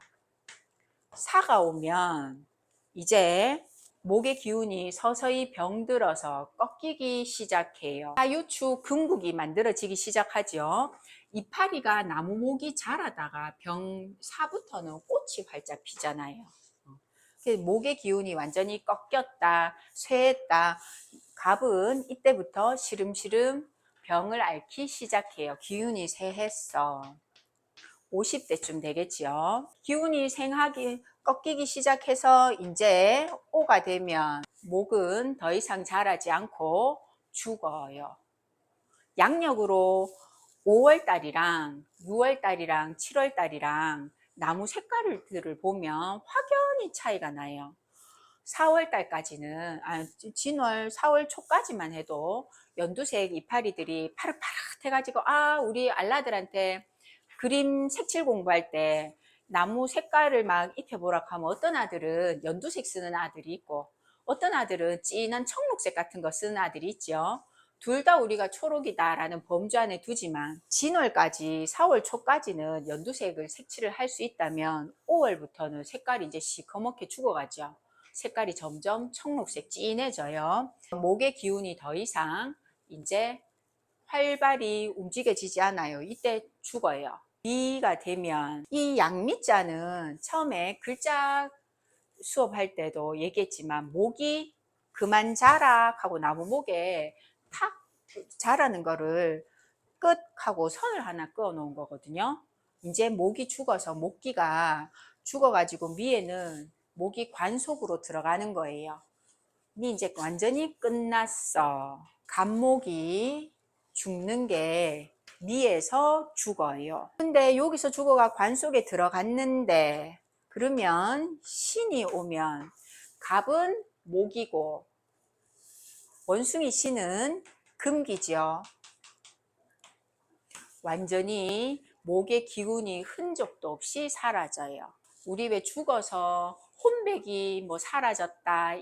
사가 오면 이제 목의 기운이 서서히 병들어서 꺾이기 시작해요. 하유추 금국이 만들어지기 시작하죠. 이파리가 나무목이 자라다가 병사부터는 꽃이 활짝 피잖아요. 목의 기운이 완전히 꺾였다, 쇠했다. 갑은 이때부터 시름시름 병을 앓기 시작해요. 기운이 쇠했어. 50대쯤 되겠지요. 기운이 생하기 꺾이기 시작해서 이제 오가 되면 목은 더 이상 자라지 않고 죽어요. 양력으로 5월달이랑 6월달이랑 7월달이랑 나무 색깔들을 보면 확연히 차이가 나요. 4월달까지는 진월 4월 초까지만 해도 연두색 이파리들이 파릇파릇 해가지고 우리 알라들한테 그림 색칠 공부할 때 나무 색깔을 막 입혀보라고 하면 어떤 아들은 연두색 쓰는 아들이 있고 어떤 아들은 진한 청록색 같은 거 쓰는 아들이 있죠. 둘 다 우리가 초록이다라는 범주 안에 두지만 진월까지 4월 초까지는 연두색을 색칠을 할 수 있다면 5월부터는 색깔이 이제 시커멓게 죽어가죠. 색깔이 점점 청록색 진해져요. 목의 기운이 더 이상 이제 활발히 움직여지지 않아요. 이때 죽어요. B가 되면 이 양미자는 처음에 글자 수업할 때도 얘기했지만 목이 그만 자라 하고 나무목에 탁 자라는 거를 끝하고 선을 하나 그어 놓은 거거든요. 이제 목이 죽어서 목기가 죽어가지고 위에는 목이 관 속으로 들어가는 거예요. 이제 완전히 끝났어. 간목이 죽는 게 미에서 죽어요. 근데 여기서 죽어가 관 속에 들어갔는데 그러면 신이 오면 갑은 목이고 원숭이 신은 금기죠. 완전히 목의 기운이 흔적도 없이 사라져요. 우리 왜 죽어서 혼백이 뭐 사라졌다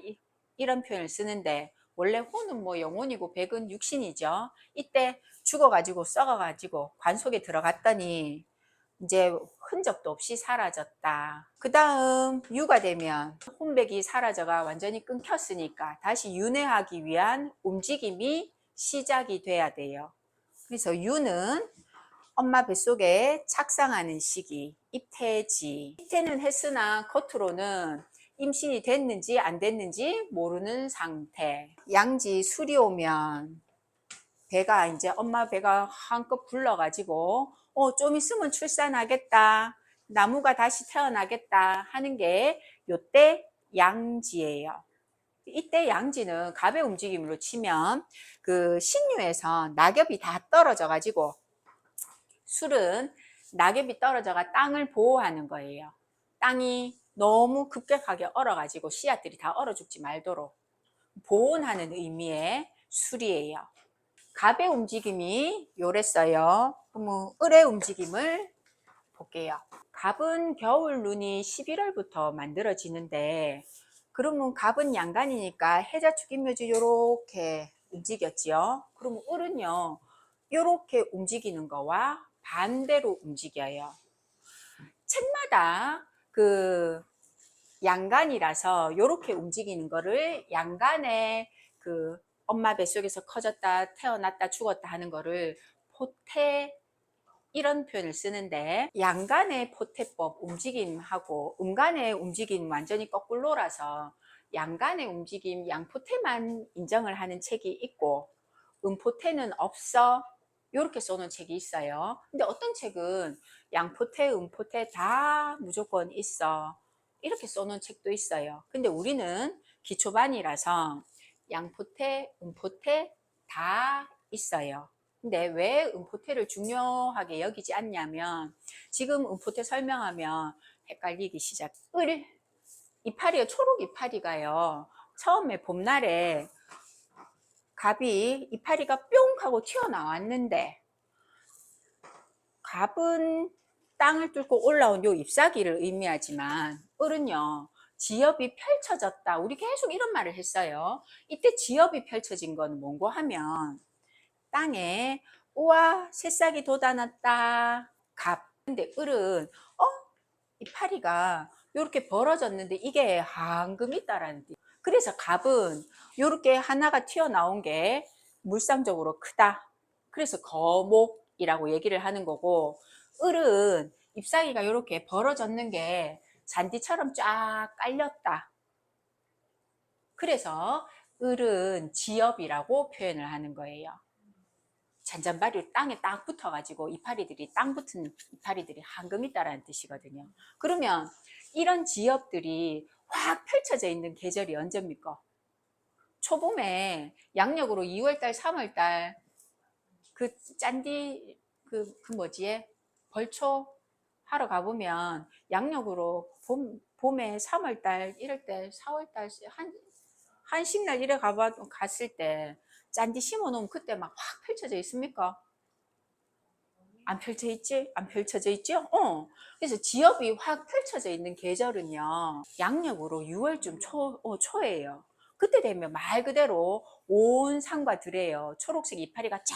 이런 표현을 쓰는데 원래 혼은 뭐 영혼이고 백은 육신이죠. 이때 죽어가지고 썩어가지고 관 속에 들어갔더니 이제 흔적도 없이 사라졌다. 그 다음 유가 되면 혼백이 사라져가 완전히 끊겼으니까 다시 윤회하기 위한 움직임이 시작이 돼야 돼요. 그래서 유는 엄마 뱃속에 착상하는 시기, 입퇴지. 입퇴는 했으나 겉으로는 임신이 됐는지 안 됐는지 모르는 상태. 양지 술이 오면 배가 이제 엄마 배가 한껏 불러가지고 좀 있으면 출산하겠다. 나무가 다시 태어나겠다 하는 게 요때 양지예요. 이때 양지는 갑의 움직임으로 치면 그 신유에서 낙엽이 다 떨어져 가지고 술은 낙엽이 떨어져가 땅을 보호하는 거예요. 땅이 너무 급격하게 얼어가지고 씨앗들이 다 얼어 죽지 말도록 보온하는 의미의 술이에요. 갑의 움직임이 요랬어요. 그러면 을의 움직임을 볼게요. 갑은 겨울 눈이 11월부터 만들어지는데 그러면 갑은 양간이니까 해자축인묘지 요렇게 움직였지요. 그러면 을은요 요렇게 움직이는 거와 반대로 움직여요. 책마다 그 양간이라서 요렇게 움직이는 거를 양간의 그 엄마 뱃속에서 커졌다 태어났다 죽었다 하는 거를 포태 이런 표현을 쓰는데 양간의 포태법 움직임하고 음간의 움직임 완전히 거꾸로라서 양간의 움직임 양포태만 인정을 하는 책이 있고 음포태는 없어 이렇게 써놓은 책이 있어요. 근데 어떤 책은 양포태 음포태 다 무조건 있어 이렇게 써놓은 책도 있어요. 근데 우리는 기초반이라서 양포태, 음포태 다 있어요. 근데 왜 음포태를 중요하게 여기지 않냐면 지금 음포태 설명하면 헷갈리기 시작. 이파리가 초록 이파리가요. 처음에 봄날에 갑이 이파리가 뿅 하고 튀어나왔는데 갑은 땅을 뚫고 올라온 요 잎사귀를 의미하지만 을은요 지엽이 펼쳐졌다. 우리 계속 이런 말을 했어요. 이때 지엽이 펼쳐진 건 뭔고 하면 땅에 우와 새싹이 돋아났다. 갑. 근데 을은 이파리가 이렇게 벌어졌는데 이게 황금 있다라는 뜻. 그래서 갑은 이렇게 하나가 튀어나온 게 물상적으로 크다. 그래서 거목이라고 얘기를 하는 거고, 을은 잎사귀가 이렇게 벌어졌는 게 잔디처럼 쫙 깔렸다. 그래서 을은 지엽이라고 표현을 하는 거예요. 잔잔바리 땅에 딱 붙어가지고 이파리들이 땅 붙은 이파리들이 황금 있다라는 뜻이거든요. 그러면 이런 지엽들이 확 펼쳐져 있는 계절이 언제입니까? 초봄에 양력으로 2월달, 3월달 그 짠디 그 뭐지? 벌초 하러 가보면 양력으로 봄에 3월달 이럴 때 4월달 한식날 이래 갔을 때 짠디 심어놓으면 그때 막 확 펼쳐져 있습니까? 안 펼쳐 있지? 안 펼쳐져 있죠? 그래서 지엽이 확 펼쳐져 있는 계절은요, 양력으로 6월쯤 초예요. 그때 되면 말 그대로 온 산과 들에요. 초록색 이파리가 쫙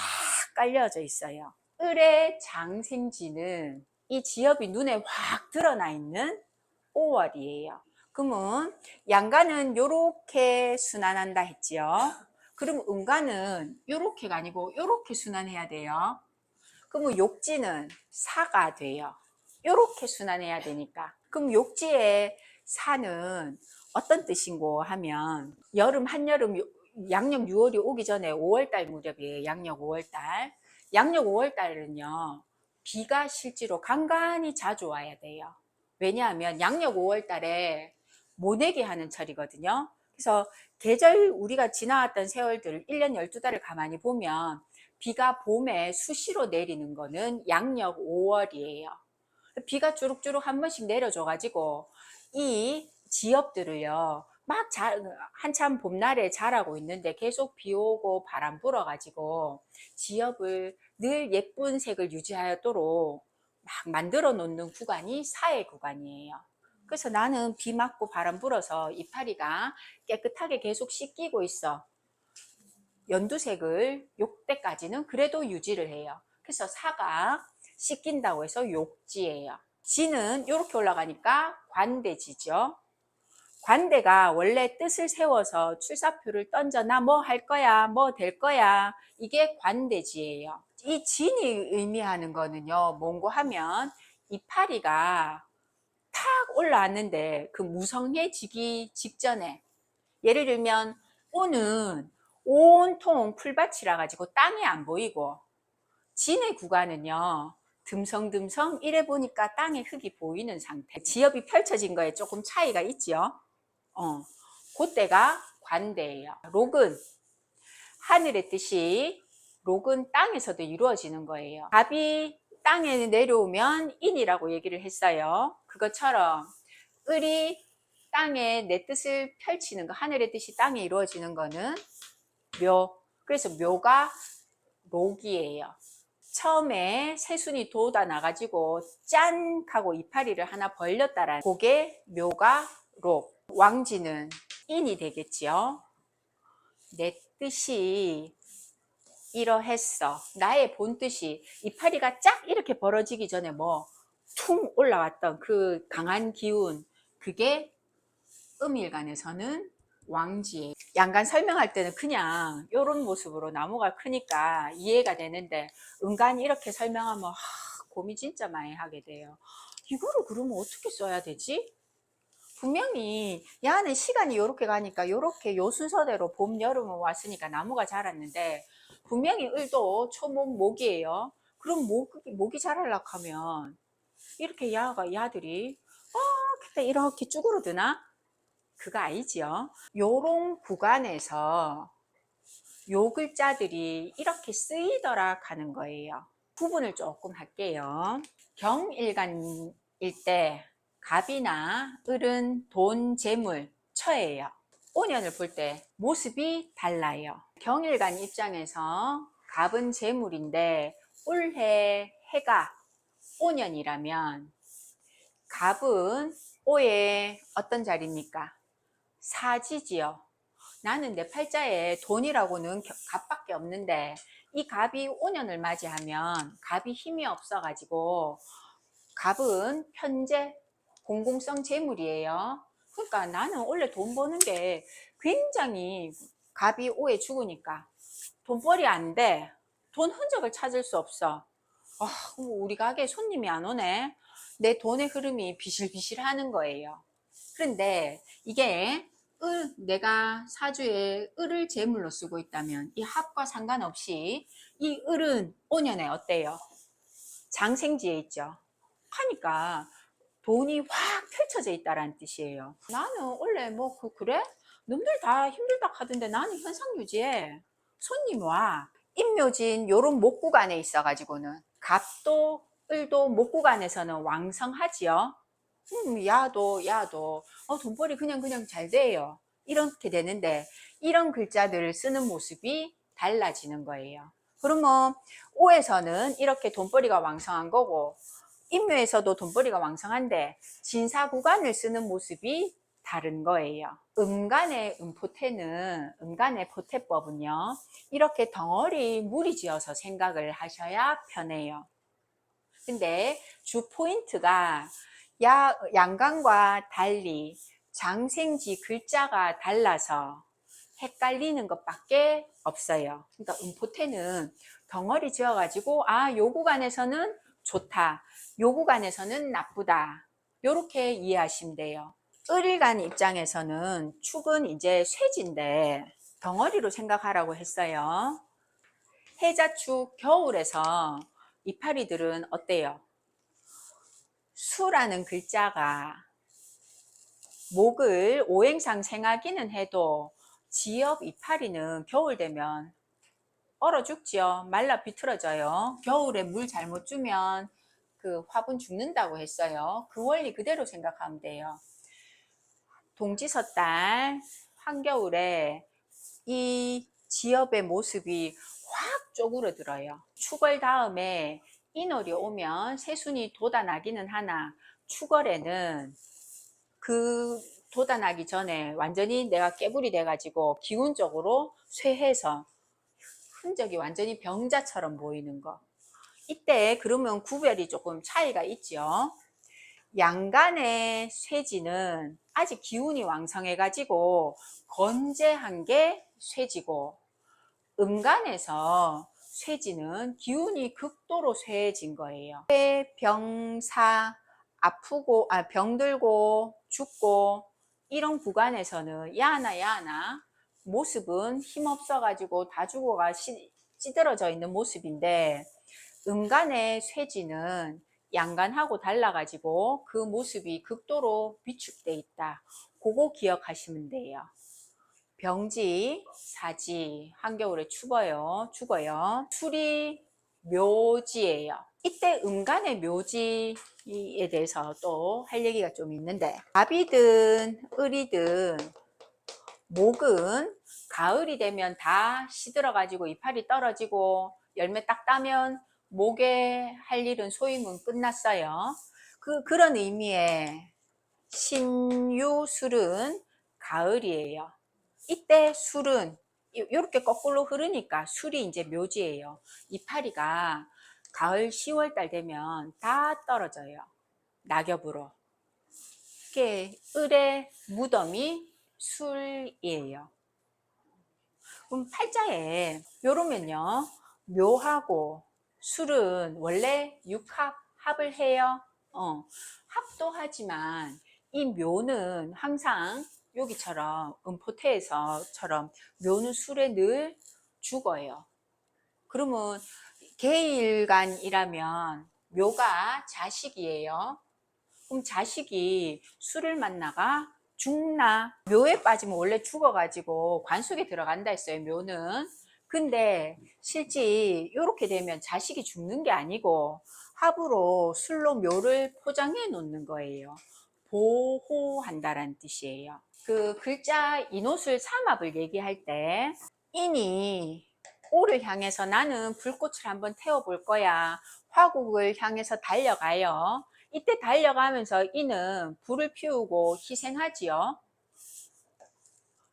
깔려져 있어요. 을의 장생지는 이 지엽이 눈에 확 드러나 있는 5월이에요. 그러면 양간은 요렇게 순환한다 했지요. 그럼 음간은 요렇게가 아니고 요렇게 순환해야 돼요. 그러면 욕지는 사가 돼요. 요렇게 순환해야 되니까. 그럼 욕지의 사는 어떤 뜻인고 하면 여름, 한여름, 양력 6월이 오기 전에 5월달 무렵이에요. 양력 5월달. 양력 5월달은요. 비가 실제로 간간히 자주 와야 돼요. 왜냐하면 양력 5월달에 모내기 하는 철이거든요. 그래서 계절 우리가 지나왔던 세월들 1년 12달을 가만히 보면 비가 봄에 수시로 내리는 거는 양력 5월이에요. 비가 주룩주룩 한 번씩 내려줘가지고 이 지엽들을요 막 한참 봄날에 자라고 있는데 계속 비 오고 바람 불어가지고 지엽을 늘 예쁜 색을 유지하도록 막 만들어 놓는 구간이 사해 구간이에요. 그래서 나는 비 맞고 바람 불어서 이파리가 깨끗하게 계속 씻기고 있어. 연두색을 욕대까지는 그래도 유지를 해요. 그래서 사가 씻긴다고 해서 욕지예요. 지는 이렇게 올라가니까 관대지죠. 관대가 원래 뜻을 세워서 출사표를 던져 나 뭐 할 거야 뭐 될 거야 이게 관대지예요. 이 진이 의미하는 거는요 뭔고 하면 이파리가 탁 올라왔는데 그 무성해지기 직전에 예를 들면 오는 온통 풀밭이라 가지고 땅이 안 보이고 진의 구간은요 듬성듬성 이래 보니까 땅에 흙이 보이는 상태. 지엽이 펼쳐진 거에 조금 차이가 있죠. 그때가 관대예요. 록은 하늘의 뜻이 록은 땅에서도 이루어지는 거예요. 갑이 땅에 내려오면 인이라고 얘기를 했어요. 그것처럼 을이 땅에 내 뜻을 펼치는 거, 하늘의 뜻이 땅에 이루어지는 거는 묘. 그래서 묘가 록이에요. 처음에 새순이 돋아 나가지고 짠 하고 이파리를 하나 벌렸다라는 그게 묘가 록. 왕지는 인이 되겠지요. 내 뜻이 이러했어. 나의 본 뜻이 이파리가 쫙 이렇게 벌어지기 전에 뭐 퉁 올라왔던 그 강한 기운 그게 음일간에서는 왕지예요. 양간 설명할 때는 그냥 이런 모습으로 나무가 크니까 이해가 되는데 은간이 이렇게 설명하면 고민 진짜 많이 하게 돼요. 이거를 그러면 어떻게 써야 되지? 분명히 야는 시간이 이렇게 가니까 이렇게 요 순서대로 봄, 여름은 왔으니까 나무가 자랐는데 분명히 을도 초목 목이에요. 그럼 목이 자라려고 하면 이렇게 야들이 그때 이렇게 쭈그러드나? 그거 아니지요. 요런 구간에서 요 글자들이 이렇게 쓰이더라 하는 거예요. 구분을 조금 할게요. 경일간일 때 갑이나 을은 돈, 재물, 처예요. 오년을 볼 때 모습이 달라요. 경일간 입장에서 갑은 재물인데 올해 해가 오년이라면 갑은 오의 어떤 자리입니까? 사지지요. 나는 내 팔자에 돈이라고는 갑밖에 없는데 이 갑이 오년을 맞이하면 갑이 힘이 없어가지고 갑은 편재 공공성 재물이에요. 그러니까 나는 원래 돈 버는 게 굉장히 갑이 오에 죽으니까 돈벌이 안 돼. 돈 흔적을 찾을 수 없어. 우리 가게에 손님이 안 오네. 내 돈의 흐름이 비실비실 하는 거예요. 그런데 이게 내가 사주에 을을 제물로 쓰고 있다면 이 합과 상관없이 이 을은 5년에 어때요? 장생지에 있죠. 하니까 돈이 확 펼쳐져 있다라는 뜻이에요. 나는 원래 뭐 그래? 놈들 다 힘들다 하던데 나는 현상 유지해. 손님 와. 임묘진 요런 목구간에 있어가지고는 갑도 을도 목구간에서는 왕성하지요. 야도 돈벌이 그냥 잘 돼요. 이렇게 되는데 이런 글자들을 쓰는 모습이 달라지는 거예요. 그러면 오에서는 이렇게 돈벌이가 왕성한 거고 임묘에서도 돈벌이가 왕성한데 진사 구간을 쓰는 모습이 다른 거예요. 음간의 음포태는 음간의 포태법은요 이렇게 덩어리 무리지어서 생각을 하셔야 편해요. 근데 주 포인트가 양간과 달리 장생지 글자가 달라서 헷갈리는 것밖에 없어요. 그러니까 음포태는 덩어리 지어가지고 요 구간에서는 좋다, 요 구간에서는 나쁘다 요렇게 이해하시면 돼요. 을일간 입장에서는 축은 이제 쇠지인데 덩어리로 생각하라고 했어요. 해자축 겨울에서 이파리들은 어때요? 수라는 글자가 목을 오행상 생하기는 해도 지엽 이파리는 겨울 되면 얼어 죽지요. 말라 비틀어져요. 겨울에 물 잘못 주면 그 화분 죽는다고 했어요. 그 원리 그대로 생각하면 돼요. 동지섣달 한겨울에 이 지엽의 모습이 확 쪼그러들어요. 축월 다음에 인월이 오면 새순이 돋아나기는 하나 축월에는 그 돋아나기 전에 완전히 내가 깨불이 돼가지고 기운적으로 쇠해서 흔적이 완전히 병자처럼 보이는 거. 이때 그러면 구별이 조금 차이가 있죠. 양간의 쇠지는 아직 기운이 왕성해가지고 건재한 게 쇠지고 음간에서 쇠지는 기운이 극도로 쇠해진 거예요. 병사 아프고 병들고 죽고 이런 구간에서는 야하나 모습은 힘없어 가지고 다 죽어가 찌들어져 있는 모습인데 음간의 쇠지는 양간하고 달라가지고 그 모습이 극도로 비축돼 있다. 그거 기억하시면 돼요. 병지, 사지, 한겨울에 죽어요. 술이 묘지예요. 이때 음간의 묘지에 대해서 또 할 얘기가 좀 있는데 갑이든 을이든 목은 가을이 되면 다 시들어가지고 이파리 떨어지고 열매 딱 따면 목에 할 일은 소임은 끝났어요. 그런 의미의 신유술은 가을이에요. 이때 술은 이렇게 거꾸로 흐르니까 술이 이제 묘지예요. 이파리가 가을 10월달 되면 다 떨어져요. 낙엽으로. 이게 을의 무덤이 술이에요. 그럼 팔자에 요러면요 묘하고 술은 원래 육합 합을 해요. 합도 하지만 이 묘는 항상 여기처럼 음포태에서처럼 묘는 술에 늘 죽어요. 그러면 계일간이라면 묘가 자식이에요. 그럼 자식이 술을 만나가 죽나? 묘에 빠지면 원래 죽어가지고 관속에 들어간다 했어요, 묘는. 근데 실제 이렇게 되면 자식이 죽는 게 아니고 합으로 술로 묘를 포장해 놓는 거예요. 보호한다라는 뜻이에요. 그 글자 인옷을 삼합을 얘기할 때 인이 오를 향해서 나는 불꽃을 한번 태워볼 거야. 화국을 향해서 달려가요. 이때 달려가면서 이는 불을 피우고 희생하지요.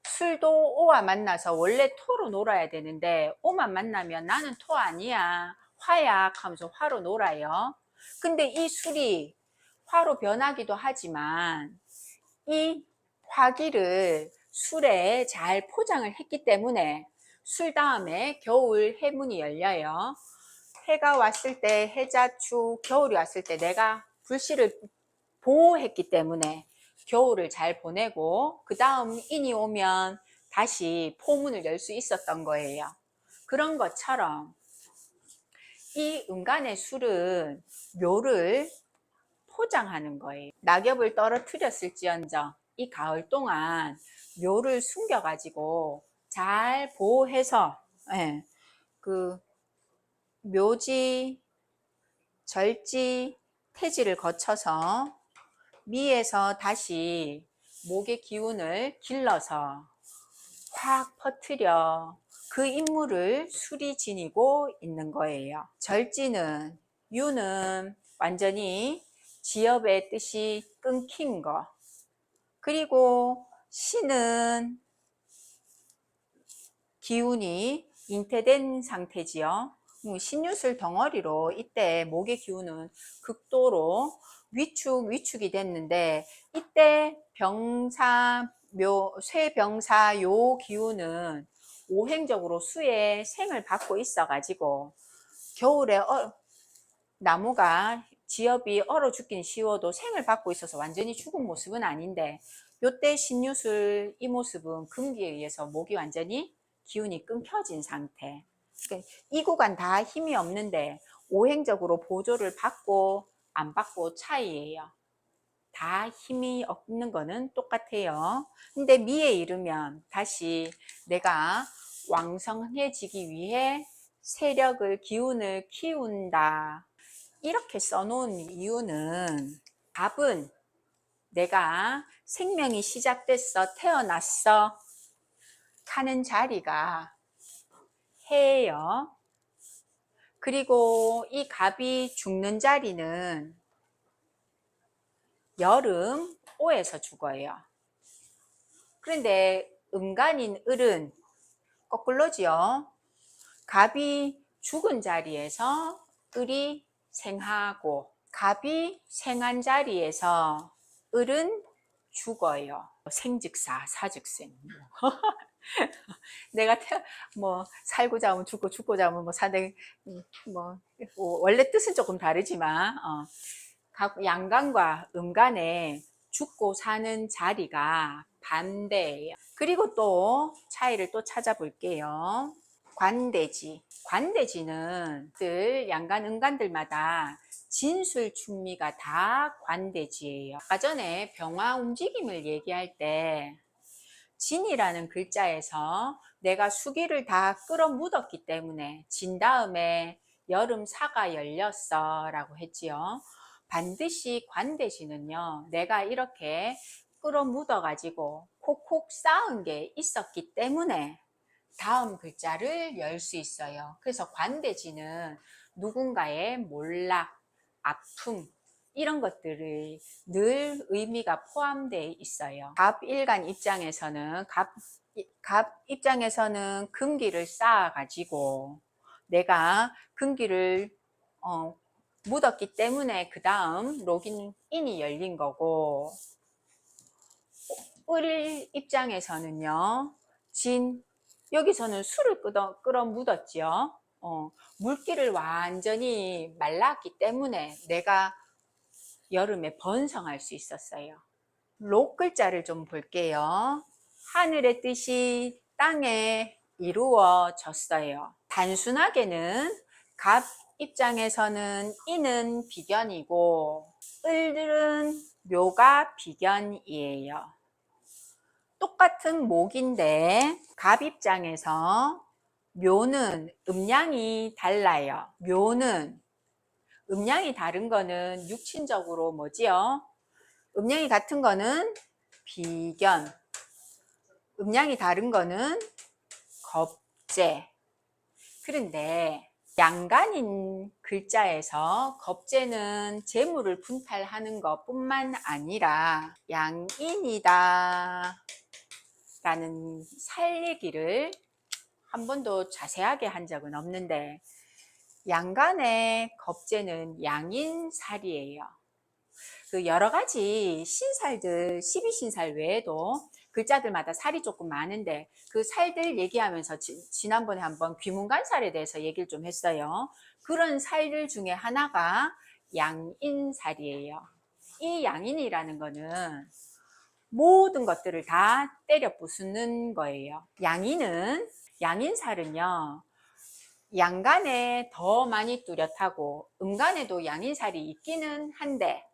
술도 오와 만나서 원래 토로 놀아야 되는데 오만 만나면 나는 토 아니야. 화야 하면서 화로 놀아요. 근데 이 술이 화로 변하기도 하지만 이 화기를 술에 잘 포장을 했기 때문에 술 다음에 겨울 해문이 열려요. 해가 왔을 때 해자축, 겨울이 왔을 때 내가 불씨를 보호했기 때문에 겨울을 잘 보내고 그 다음 인이 오면 다시 포문을 열 수 있었던 거예요. 그런 것처럼 이 은간의 술은 묘를 포장하는 거예요. 낙엽을 떨어뜨렸을지언정 이 가을 동안 묘를 숨겨가지고 잘 보호해서 그 묘지, 절지, 태지를 거쳐서 미에서 다시 목의 기운을 길러서 확 퍼뜨려 그 인물을 술이 지니고 있는 거예요. 절지는 유는 완전히 지엽의 뜻이 끊긴 거, 그리고 신은 기운이 잉태된 상태지요. 신유술 덩어리로 이때 목의 기운은 극도로 위축이 됐는데 이때 쇠병사 요 기운은 오행적으로 수의 생을 받고 있어 가지고 겨울에 나무가 지엽이 얼어 죽긴 쉬워도 생을 받고 있어서 완전히 죽은 모습은 아닌데 요때 신유술 이 모습은 금기에 의해서 목이 완전히 기운이 끊겨진 상태. 그러니까 이 구간 다 힘이 없는데 오행적으로 보조를 받고 안 받고 차이예요. 다 힘이 없는 거는 똑같아요. 근데 미에 이르면 다시 내가 왕성해지기 위해 세력을 기운을 키운다. 이렇게 써놓은 이유는 갑은 내가 생명이 시작됐어, 태어났어 하는 자리가 해예요. 그리고 이 갑이 죽는 자리는 여름 오에서 죽어요. 그런데 음간인 을은 거꾸로지요. 갑이 죽은 자리에서 을이 생하고 갑이 생한 자리에서 을은 죽어요. 생즉사, 사즉생. 내가 뭐 살고자 하면 죽고 죽고자 하면 뭐 사는 뭐 원래 뜻은 조금 다르지만 양간과 음간에 죽고 사는 자리가 반대예요. 그리고 또 차이를 또 찾아볼게요. 관대지. 관대지는 늘 양간 음간들마다 진술 충미가 다 관대지예요. 아까 전에 병화 움직임을 얘기할 때 진이라는 글자에서 내가 수기를 다 끌어 묻었기 때문에 진 다음에 여름 사가 열렸어 라고 했지요. 반드시 관대지는요, 내가 이렇게 끌어 묻어 가지고 콕콕 쌓은 게 있었기 때문에 다음 글자를 열 수 있어요. 그래서 관대지는 누군가의 몰락, 아픔 이런 것들이 늘 의미가 포함되어 있어요. 갑일간 입장에서는 갑 입장에서는 금기를 쌓아 가지고 내가 금기를 묻었기 때문에 그 다음 록인이 열린 거고, 을 입장에서는요, 여기서는 술을 끌어 묻었지요. 물기를 완전히 말랐기 때문에 내가 여름에 번성할 수 있었어요. 록 글자를 좀 볼게요. 하늘의 뜻이 땅에 이루어졌어요. 단순하게는 갑 입장에서는 이는 비견이고 을들은 묘가 비견이에요. 똑같은 목인데 갑 입장에서 묘는 음양이 달라요. 묘는 음양이 다른 거는 육친적으로 뭐지요? 음양이 같은 거는 비견, 음양이 다른 거는 겁재. 그런데 양간인 글자에서 겁재는 재물을 분탈하는 것뿐만 아니라 양인이다 라는 살 얘기를 한 번도 자세하게 한 적은 없는데, 양간의 겁재는 양인살이에요. 그 여러 가지 신살들, 12신살 외에도 글자들마다 살이 조금 많은데 그 살들 얘기하면서 지난번에 한번 귀문간살에 대해서 얘기를 좀 했어요. 그런 살들 중에 하나가 양인살이에요. 이 양인이라는 거는 모든 것들을 다 때려 부수는 거예요. 양인살은요, 양간에 더 많이 뚜렷하고 음간에도 양인살이 있기는 한데,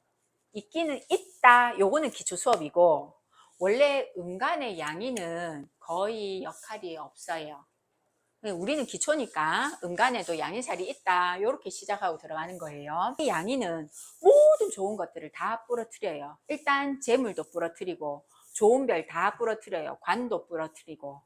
있기는 있다, 요거는 기초 수업이고, 원래 음간의 양인은 거의 역할이 없어요. 우리는 기초니까 음간에도 양인살이 있다, 요렇게 시작하고 들어가는 거예요. 이 양인은 모든 좋은 것들을 다 부러뜨려요. 일단 재물도 부러뜨리고 좋은 별 다 부러뜨려요. 관도 부러뜨리고,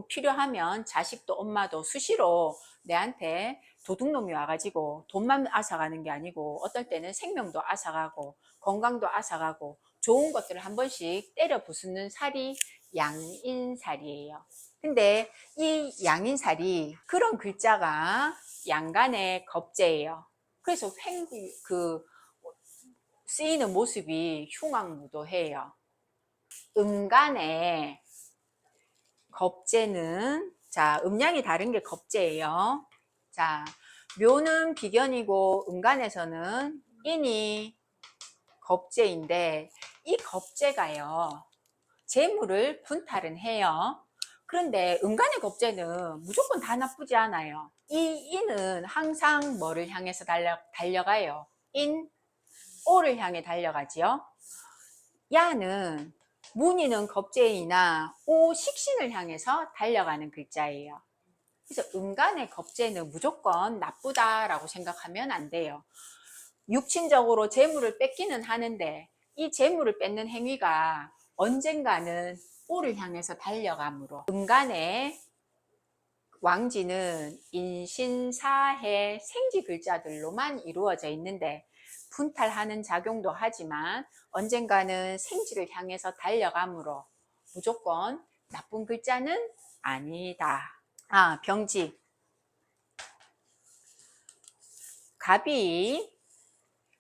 필요하면 자식도 엄마도 수시로 내한테 도둑놈이 와가지고 돈만 앗아가는 게 아니고 어떨 때는 생명도 앗아가고 건강도 앗아가고 좋은 것들을 한 번씩 때려 부수는 살이 양인살이에요. 근데 이 양인살이 그런 글자가 양간의 겁재예요. 그래서 쓰이는 모습이 흉악무도해요. 음간의 겁재는, 자, 음양이 다른 게 겁재예요. 자, 묘는 비견이고 음간에서는 인이 겁재인데, 이 겁재가요, 재물을 분탈은 해요. 그런데 음간의 겁재는 무조건 다 나쁘지 않아요. 이 인은 항상 뭐를 향해서 달려가요? 오를 향해 달려가지요. 야는 문이는 겁재이나 오 식신을 향해서 달려가는 글자예요. 그래서 음간의 겁재는 무조건 나쁘다라고 생각하면 안 돼요. 육친적으로 재물을 뺏기는 하는데 이 재물을 뺏는 행위가 언젠가는 오를 향해서 달려가므로, 음간의 왕지는 인신사해 생지 글자들로만 이루어져 있는데 분탈하는 작용도 하지만 언젠가는 생지를 향해서 달려가므로 무조건 나쁜 글자는 아니다. 병지. 갑이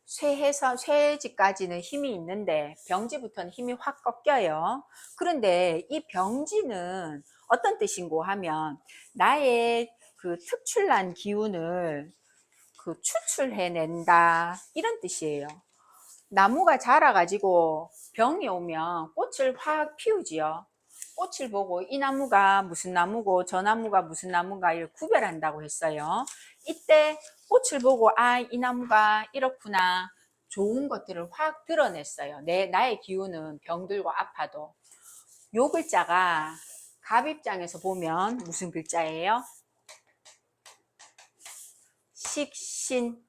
쇠지까지는 힘이 있는데 병지부터는 힘이 확 꺾여요. 그런데 이 병지는 어떤 뜻인고 하면 나의 그 특출난 기운을 추출해낸다, 이런 뜻이에요. 나무가 자라가지고 병이 오면 꽃을 확 피우지요. 꽃을 보고 이 나무가 무슨 나무고 저 나무가 무슨 나무가 이를 구별한다고 했어요. 이때 꽃을 보고 이 나무가 이렇구나, 좋은 것들을 확 드러냈어요. 나의 기운은 병들고 아파도. 요 글자가 갑 입장에서 보면 무슨 글자예요? 식신.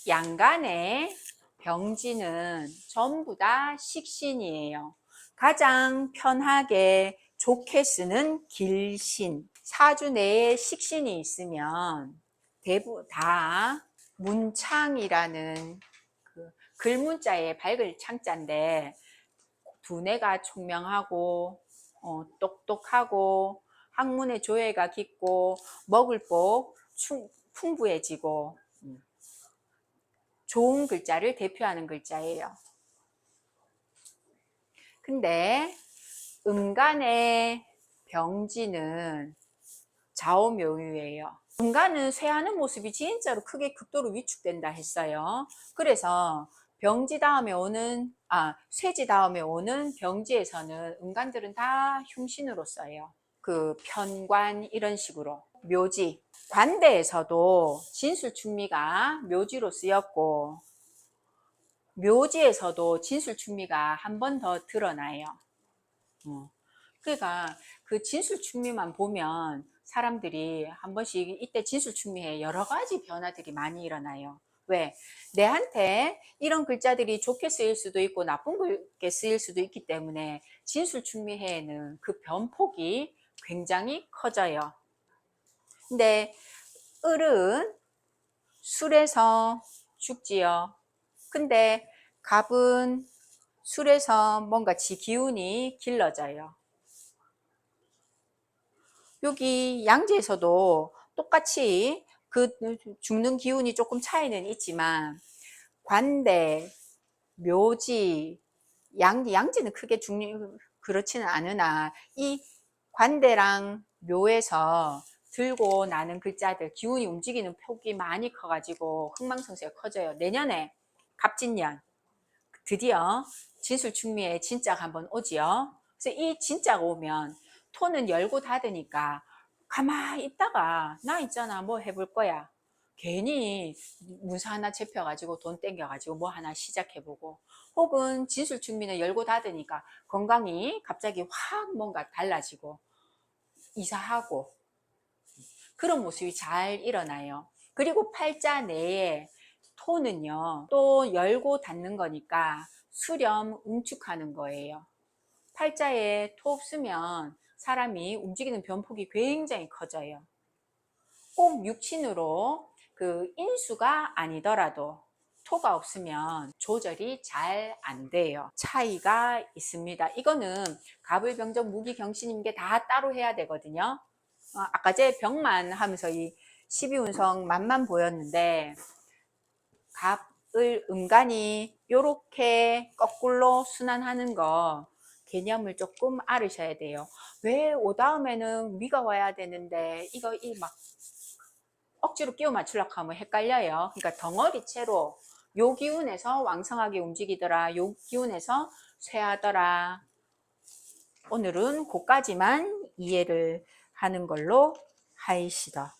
양간의 병지는 전부 다 식신이에요. 가장 편하게 좋게 쓰는 길신. 사주 내에 식신이 있으면 대부분 다 문창이라는 그 글문자의 밝을 창자인데 두뇌가 총명하고 똑똑하고 학문의 조예가 깊고 먹을 복 풍부해지고 좋은 글자를 대표하는 글자예요. 근데 음간의 병지는 좌오묘유예요. 음간은 쇠하는 모습이 진짜로 크게 극도로 위축된다 했어요. 그래서 쇠지 다음에 오는 병지에서는 음간들은 다 흉신으로 써요. 그 편관 이런 식으로. 묘지. 관대에서도 진술충미가 묘지로 쓰였고, 묘지에서도 진술충미가 한 번 더 드러나요. 그러니까 그 진술충미만 보면 사람들이 한 번씩 이때 진술충미에 여러 가지 변화들이 많이 일어나요. 왜? 내한테 이런 글자들이 좋게 쓰일 수도 있고 나쁘게 쓰일 수도 있기 때문에 진술충미해에는 그 변폭이 굉장히 커져요. 근데 을은 술에서 죽지요. 근데 갑은 술에서 뭔가 지 기운이 길러져요. 여기 양지에서도 똑같이 그 죽는 기운이 조금 차이는 있지만 관대, 묘지, 양지는 크게 그렇지는 않으나 이 관대랑 묘에서 들고 나는 글자들 기운이 움직이는 폭이 많이 커가지고 흥망성쇠가 커져요. 내년에 갑진년 드디어 진술충미의 진짜가 한번 오지요. 그래서 이 진짜가 오면 토는 열고 닫으니까 가만히 있다가 나 있잖아 뭐 해볼 거야. 괜히 문서 하나 잡혀가지고 돈 땡겨가지고 뭐 하나 시작해보고 혹은 진술충미는 열고 닫으니까 건강이 갑자기 확 뭔가 달라지고 이사하고 그런 모습이 잘 일어나요. 그리고 팔자 내에 토는요 또 열고 닫는 거니까 수렴 응축하는 거예요. 팔자에 토 없으면 사람이 움직이는 변폭이 굉장히 커져요. 꼭 육친으로 그 인수가 아니더라도 토가 없으면 조절이 잘 안 돼요. 차이가 있습니다. 이거는 갑을병정 무기경신인 게 다 따로 해야 되거든요. 아까 제 병만 하면서 이 12운성 맛만 보였는데 갑을 음간이 요렇게 거꾸로 순환하는 거 개념을 조금 알으셔야 돼요. 왜 오 다음에는 위가 와야 되는데 이거 막 억지로 끼워 맞추려고 하면 헷갈려요. 그러니까 덩어리채로 요 기운에서 왕성하게 움직이더라. 요 기운에서 쇠하더라. 오늘은 그까지만 이해를 하는 걸로 하이시더.